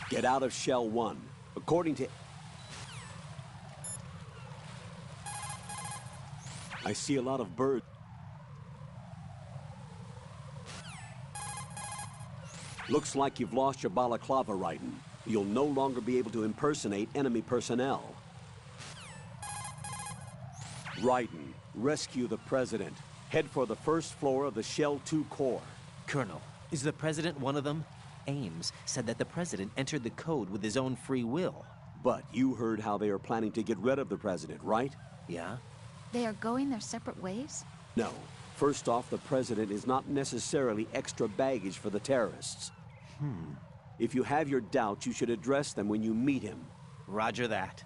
Get out of Shell 1. According to... I see a lot of birds. Looks like you've lost your balaclava, Raiden. You'll no longer be able to impersonate enemy personnel. Raiden, rescue the President. Head for the first floor of the Shell 2 core. Colonel, is the President one of them? Ames said that the President entered the code with his own free will. But you heard how they are planning to get rid of the President, right? Yeah? They are going their separate ways? No. First off, the President is not necessarily extra baggage for the terrorists. If you have your doubts, you should address them when you meet him. Roger that.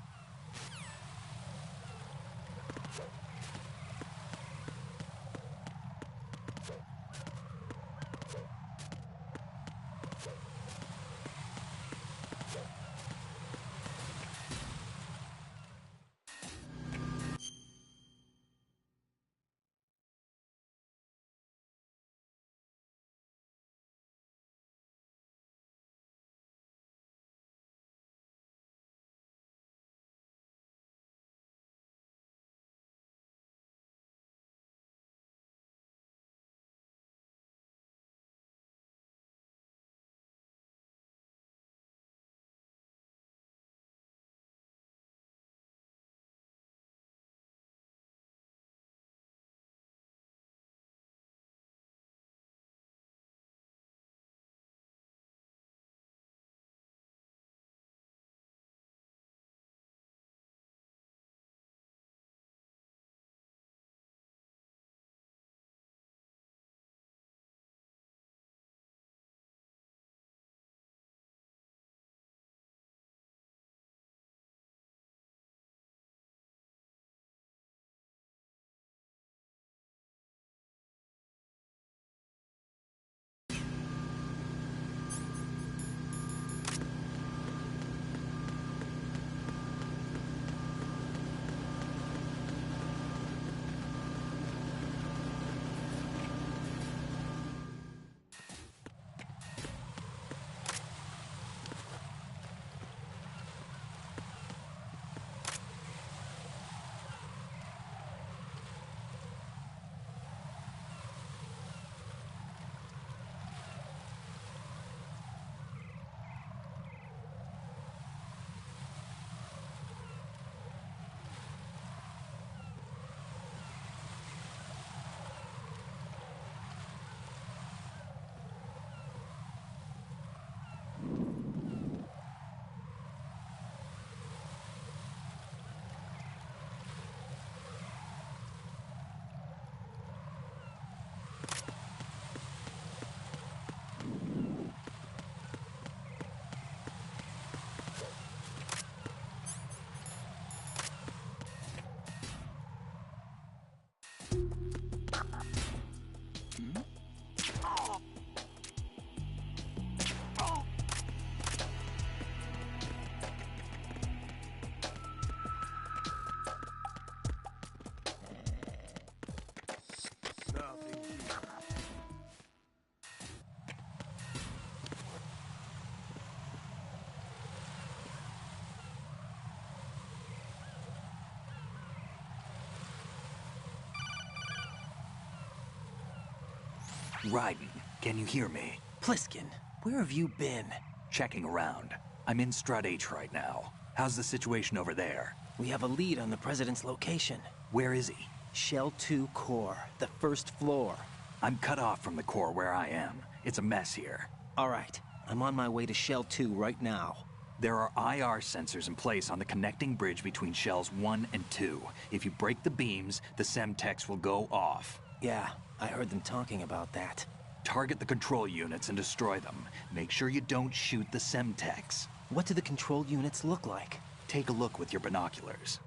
Raiden, can you hear me? Pliskin, where have you been? Checking around. I'm in Strut H right now. How's the situation over there? We have a lead on the President's location. Where is he? Shell 2 core, the first floor. I'm cut off from the core where I am. It's a mess here. All right, I'm on my way to Shell 2 right now. There are IR sensors in place on the connecting bridge between Shells 1 and 2. If you break the beams, the Semtex will go off. Yeah, I heard them talking about that. Target the control units and destroy them. Make sure you don't shoot the Semtex. What do the control units look like? Take a look with your binoculars.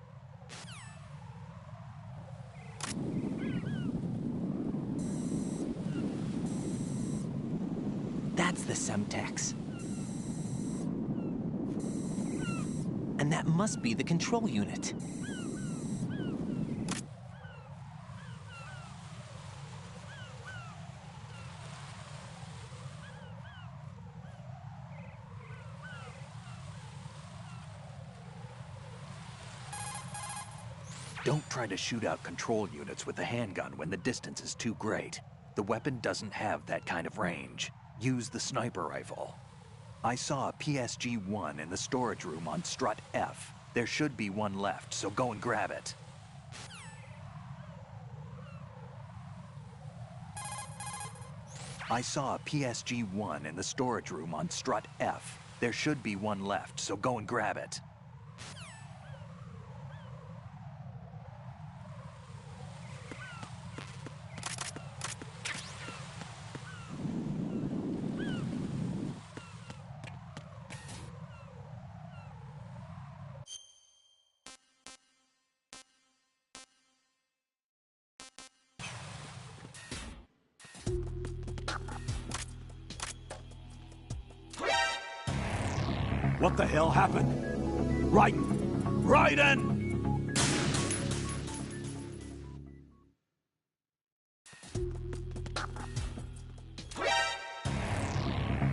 That's the Semtex. And that must be the control unit. Don't try to shoot out control units with the handgun when the distance is too great. The weapon doesn't have that kind of range. Use the sniper rifle. I saw a PSG-1 in the storage room on Strut F. There should be one left, so go and grab it. I saw a PSG-1 in the storage room on Strut F. There should be one left, so go and grab it. What the hell happened? Raiden! Raiden!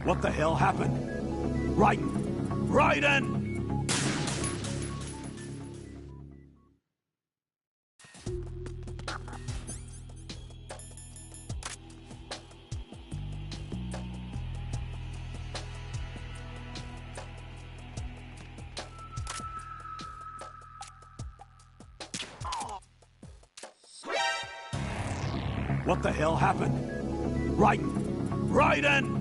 What the hell happened? Raiden! Raiden! What the hell happened? Raiden! Raiden!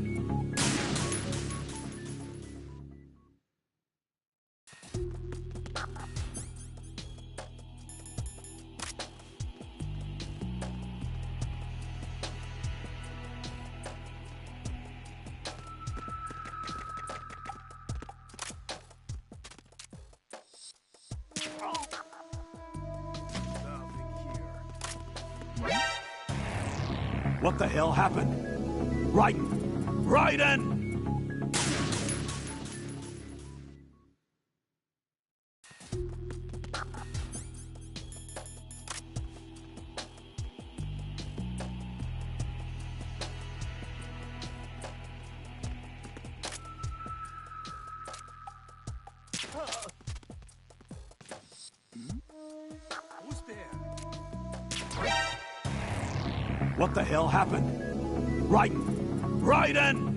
What the hell happened? Raiden! Raiden! Who's there? What the hell happened? Raiden! Raiden!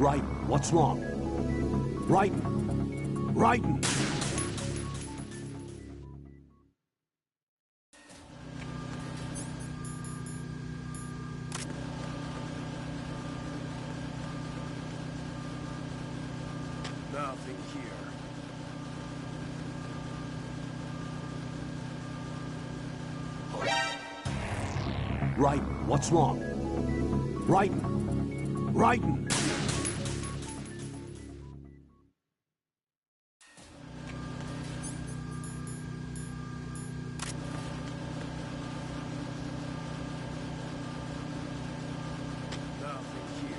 Raiden, what's wrong? Raiden! Raiden! Nothing here. Raiden, what's wrong? Raiden! Raiden! Nothing here.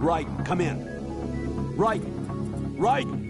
Raiden, come in. Raiden! Raiden!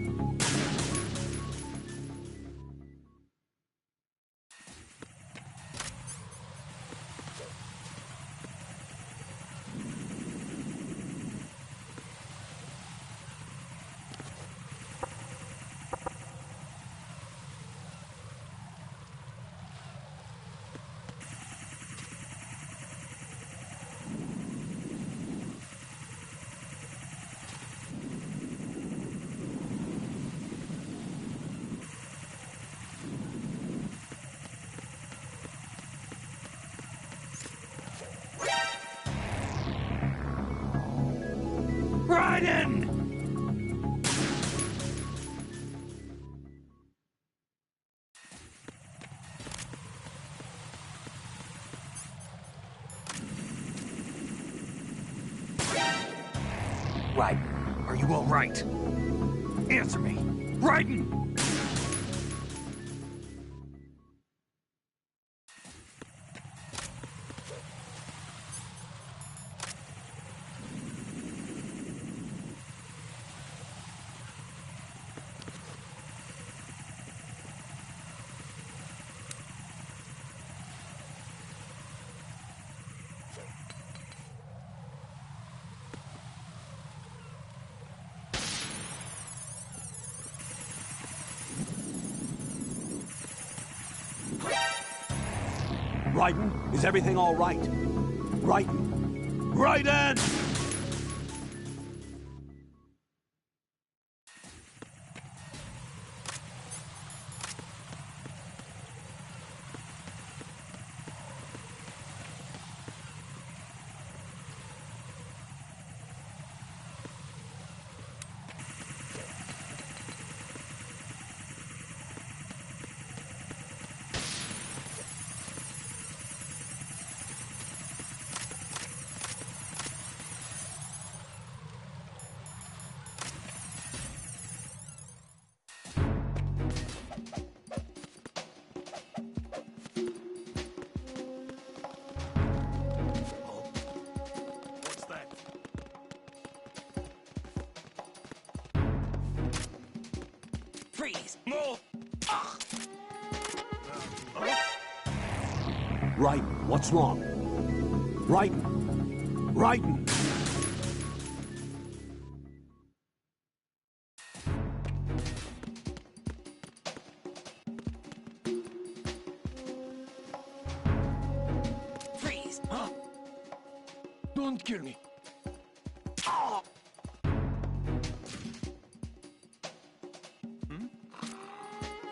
Raiden! Raiden, are you all right? Answer me! Raiden! Raiden, is everything all right? Raiden! Raiden! What's that? Freeze! More! Raiden, what's wrong? Raiden! Raiden! Freeze! Huh? Don't kill me.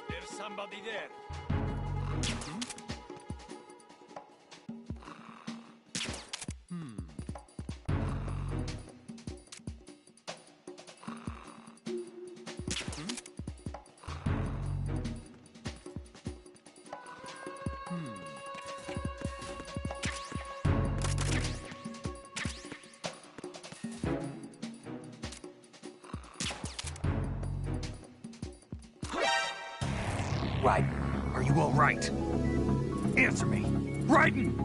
There's somebody there. Raiden, are you all right? Answer me. Raiden!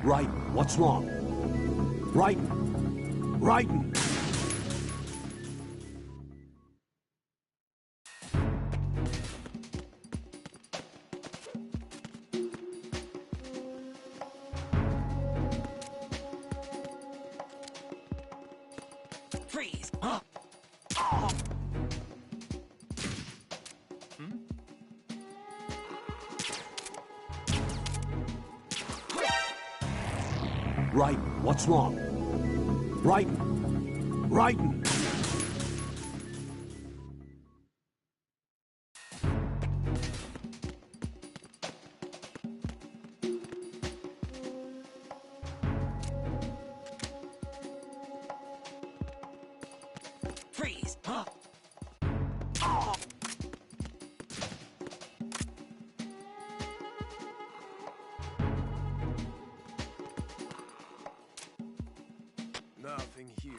Raiden, what's wrong? Raiden! Raiden! Freeze! Raiden, what's wrong? Raiden! Raiden! Freeze! Nothing here.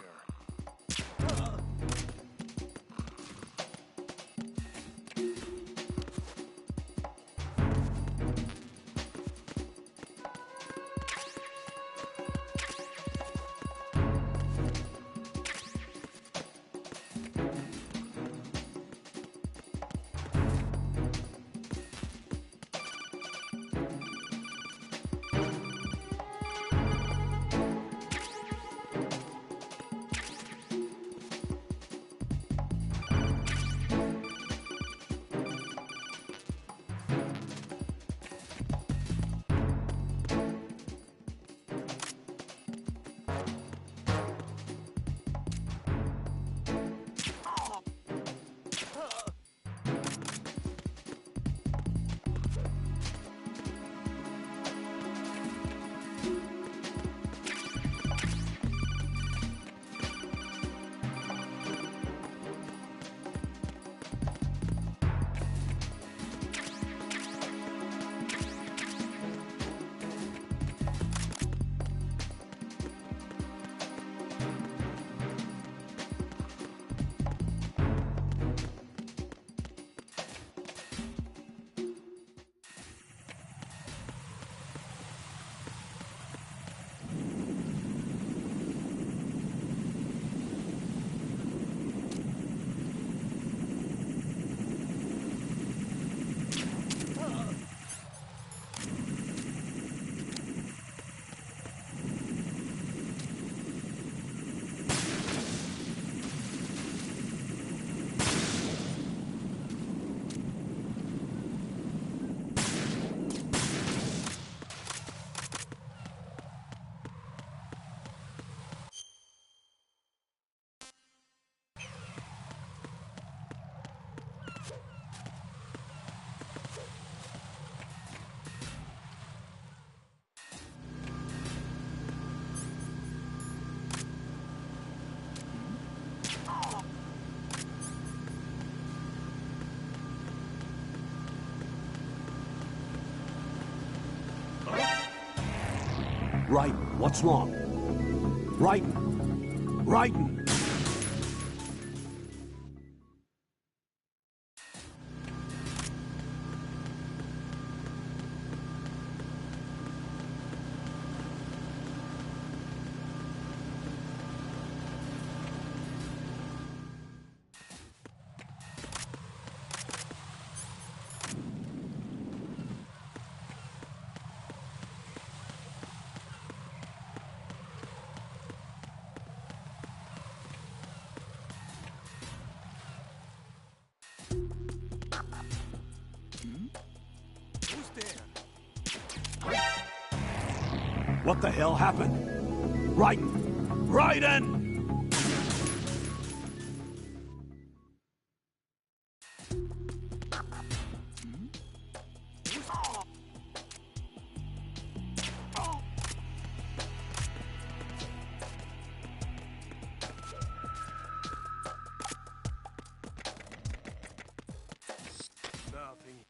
Raiden, what's wrong? Raiden! Raiden! Who's there? What the hell happened? Raiden! Raiden! Nothing.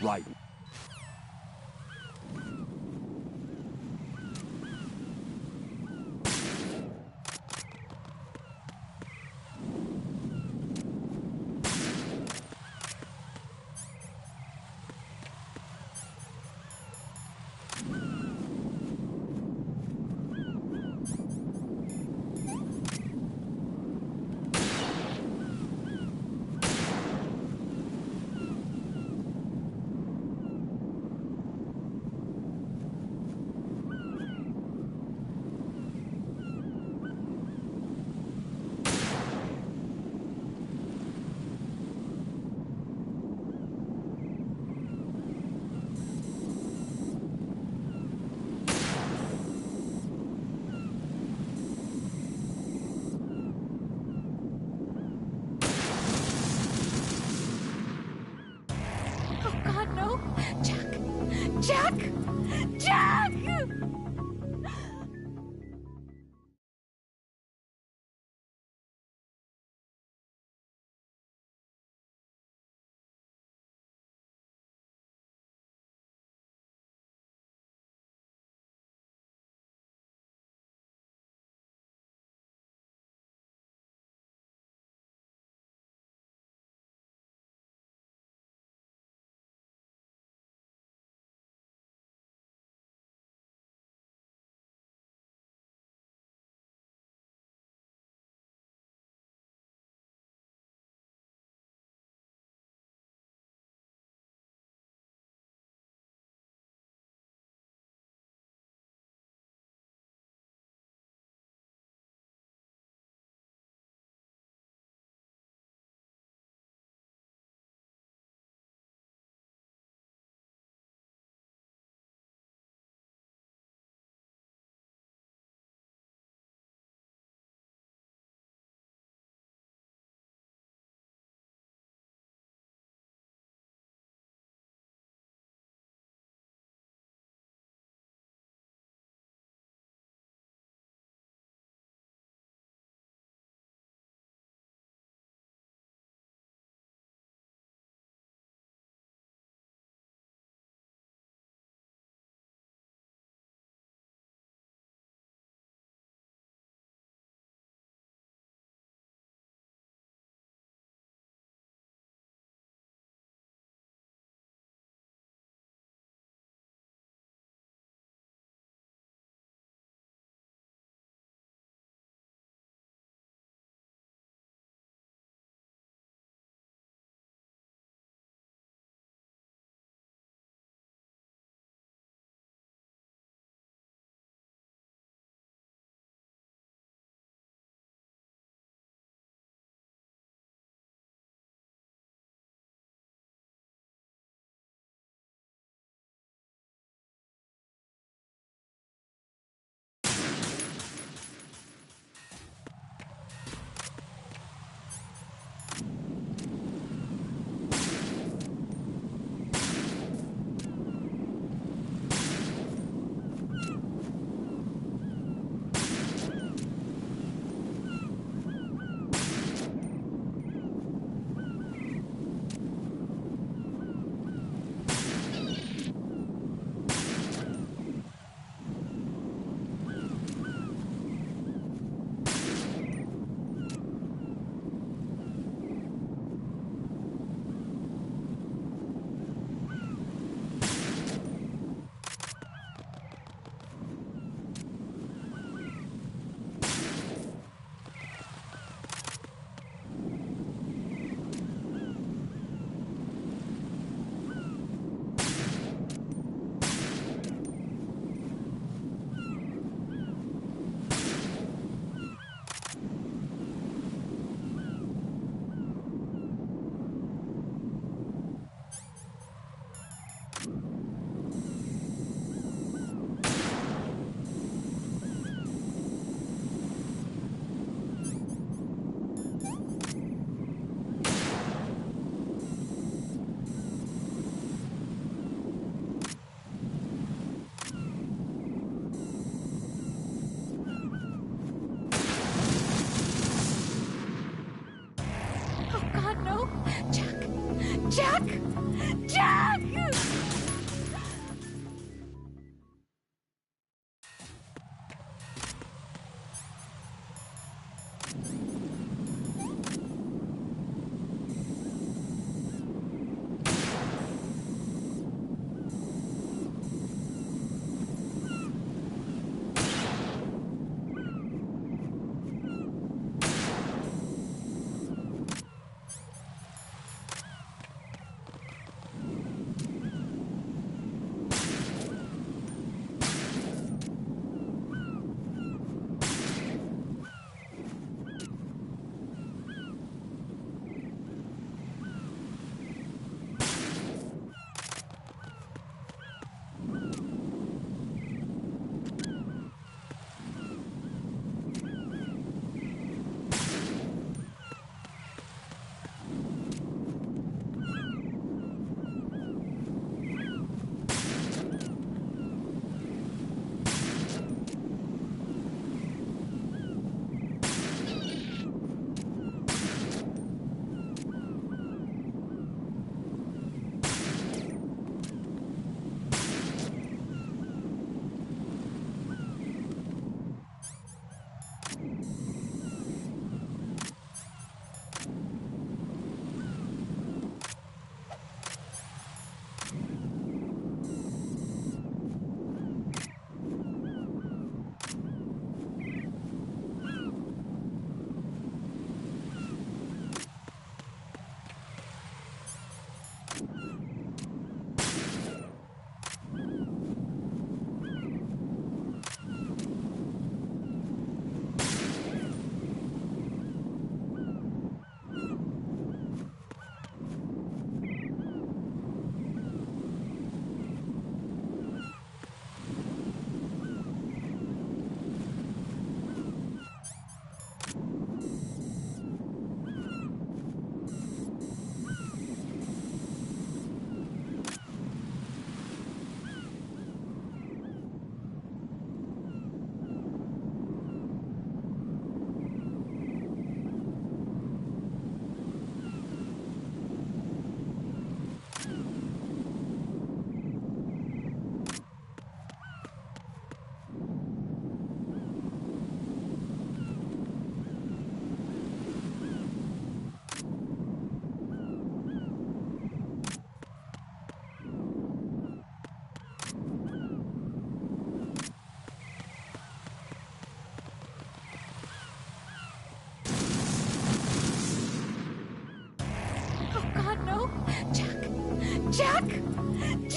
Right. Oh God, no! Jack! Jack! Jack!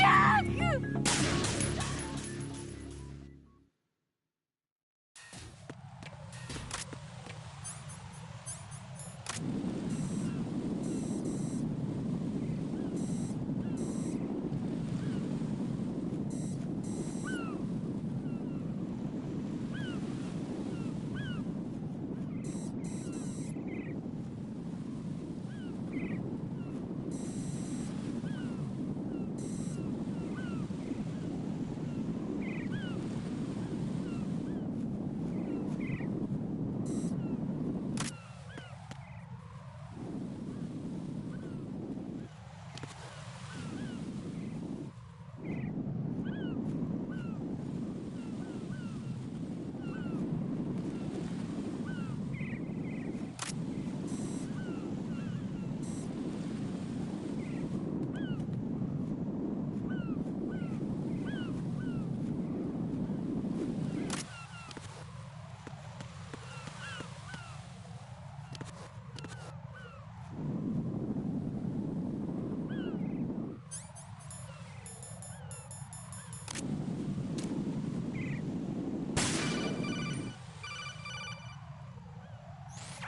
Jack!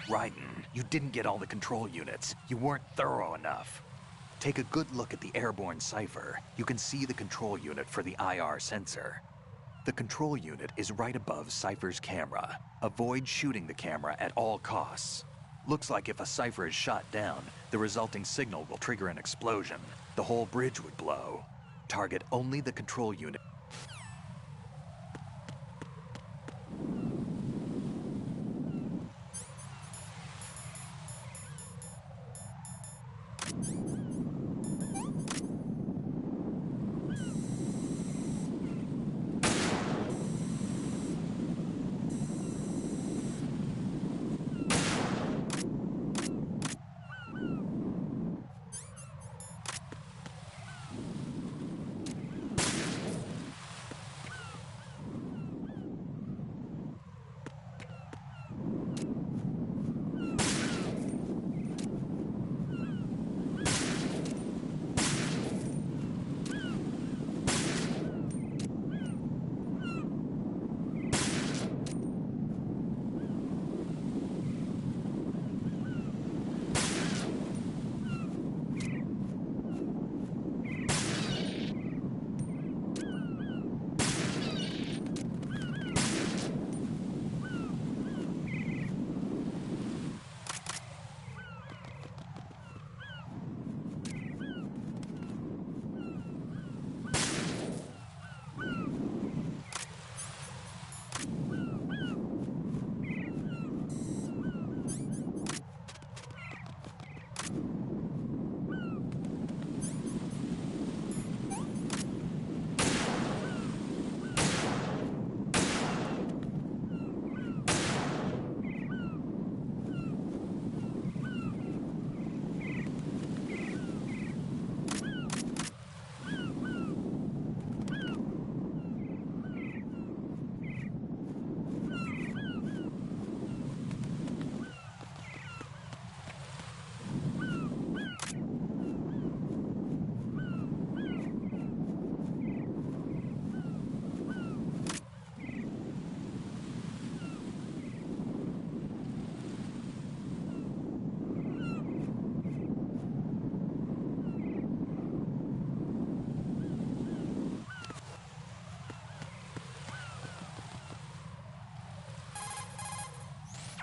Raiden, you didn't get all the control units. You weren't thorough enough. Take a good look at the airborne cipher. You can see the control unit for the IR sensor. The control unit is right above Cypher's camera. Avoid shooting the camera at all costs. Looks like if a Cypher is shot down, the resulting signal will trigger an explosion. The whole bridge would blow. Target only the control unit.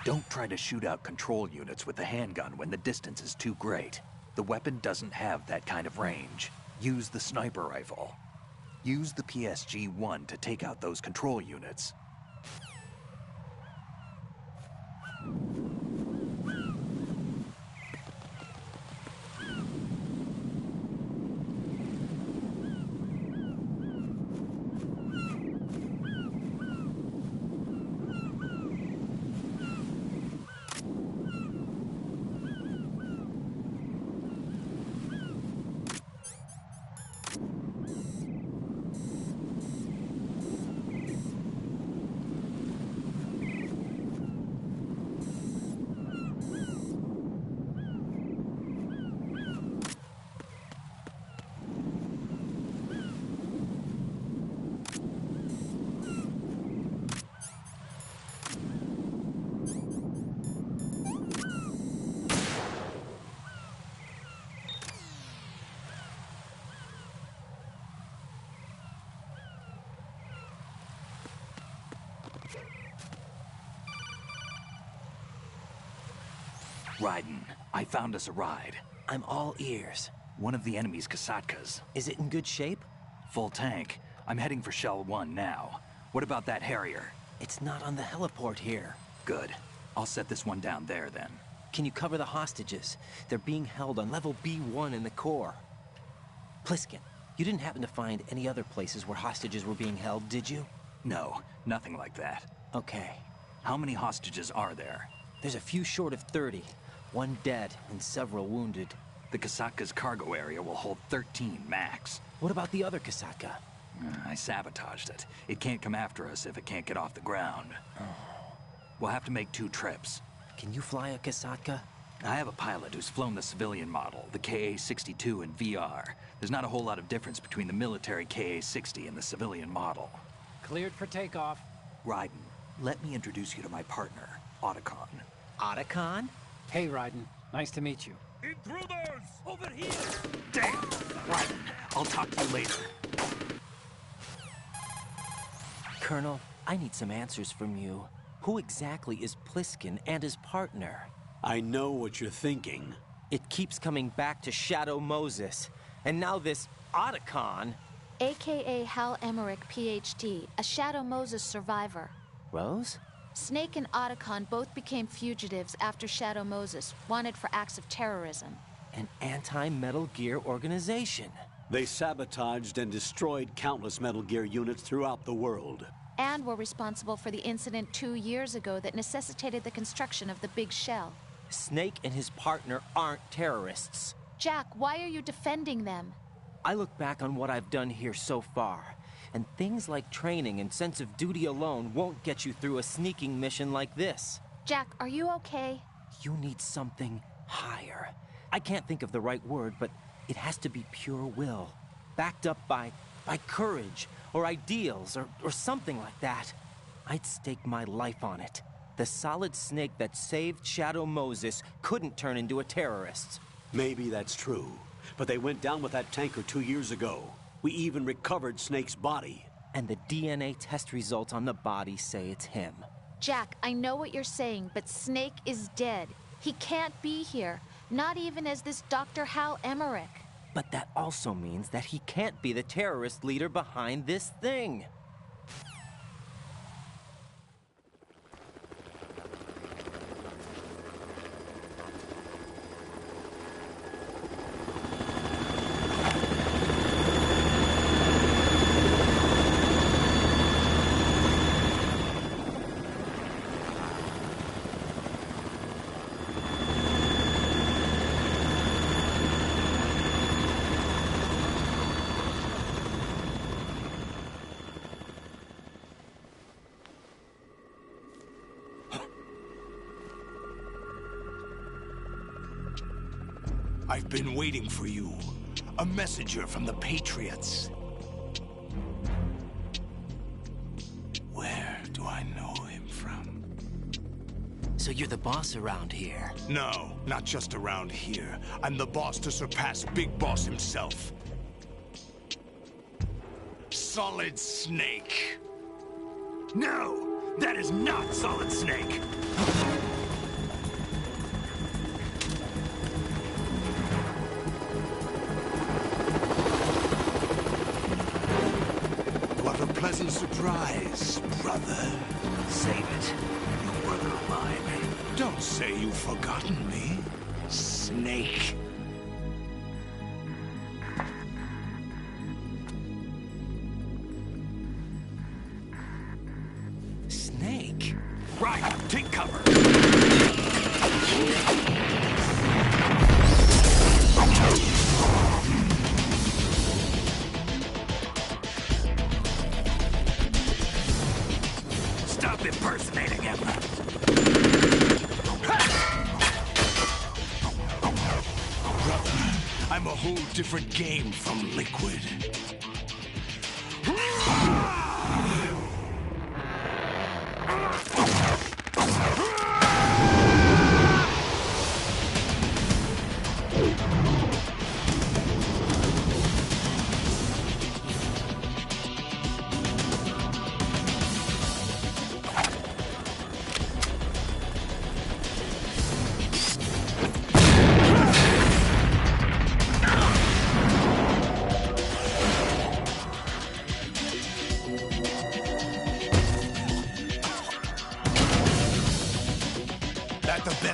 Don't try to shoot out control units with the handgun when the distance is too great. The weapon doesn't have that kind of range. Use the sniper rifle. Use the PSG-1 to take out those control units. Raiden, I found us a ride. I'm all ears. One of the enemy's Kasatkas. Is it in good shape? Full tank. I'm heading for Shell 1 now. What about that Harrier? It's not on the heliport here. Good. I'll set this one down there then. Can you cover the hostages? They're being held on level B1 in the core. Pliskin, you didn't happen to find any other places where hostages were being held, did you? No, nothing like that. Okay. How many hostages are there? There's a few short of 30. One dead and several wounded. The Kasatka's cargo area will hold 13 max. What about the other Kasatka? I sabotaged it. It can't come after us if it can't get off the ground. We'll have to make 2 trips. Can you fly a Kasatka? I have a pilot who's flown the civilian model, the KA-62 in VR. There's not a whole lot of difference between the military KA-60 and the civilian model. Cleared for takeoff. Raiden, let me introduce you to my partner, Otacon. Otacon? Hey, Raiden. Nice to meet you. Intruders! Over here! Damn! Raiden, I'll talk to you later. Colonel, I need some answers from you. Who exactly is Pliskin and his partner? I know what you're thinking. It keeps coming back to Shadow Moses. And now this Otacon. AKA Hal Emmerich, PhD, a Shadow Moses survivor. Rose? Snake and Otacon both became fugitives after Shadow Moses, wanted for acts of terrorism. An anti-Metal Gear organization. They sabotaged and destroyed countless Metal Gear units throughout the world. And were responsible for the incident 2 years ago that necessitated the construction of the Big Shell. Snake and his partner aren't terrorists. Jack, why are you defending them? I look back on what I've done here so far, and things like training and sense of duty alone won't get you through a sneaking mission like this. Jack, are you okay? You need something higher. I can't think of the right word, but it has to be pure will, backed up by courage, or ideals, or something like that. I'd stake my life on it. The solid Snake that saved Shadow Moses couldn't turn into a terrorist. Maybe that's true, but they went down with that tanker 2 years ago. We even recovered Snake's body. And the DNA test results on the body say it's him. Jack, I know what you're saying, but Snake is dead. He can't be here, not even as this Dr. Hal Emmerich. But that also means that he can't be the terrorist leader behind this thing. I've been waiting for you. A messenger from the Patriots. Where do I know him from? So you're the boss around here? No, not just around here. I'm the boss to surpass Big Boss himself. Solid Snake. No! That is not Solid Snake! What a pleasant surprise, brother. Save it. You brother of mine. Don't say you've forgotten me, Snake. Snake? Right, take cover. Stop impersonating him. Brother, I'm a whole different game from Liquid.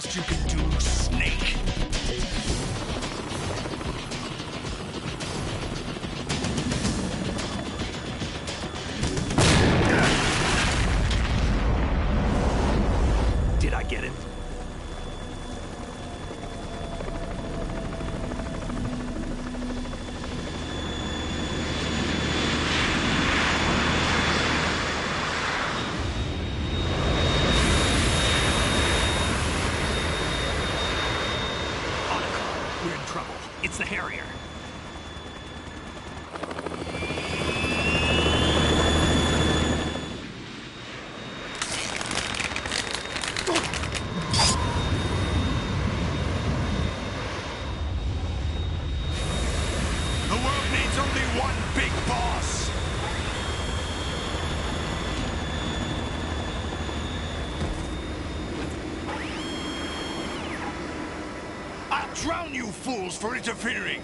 best you can do, Snake? Did I get him? We're in trouble. It's the Harrier. The world needs only one big boss. I'll drown you fools for interfering.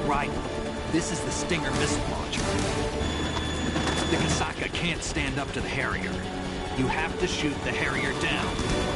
Right. This is the Stinger missile launcher. The Kasaka can't stand up to the Harrier. You have to shoot the Harrier down.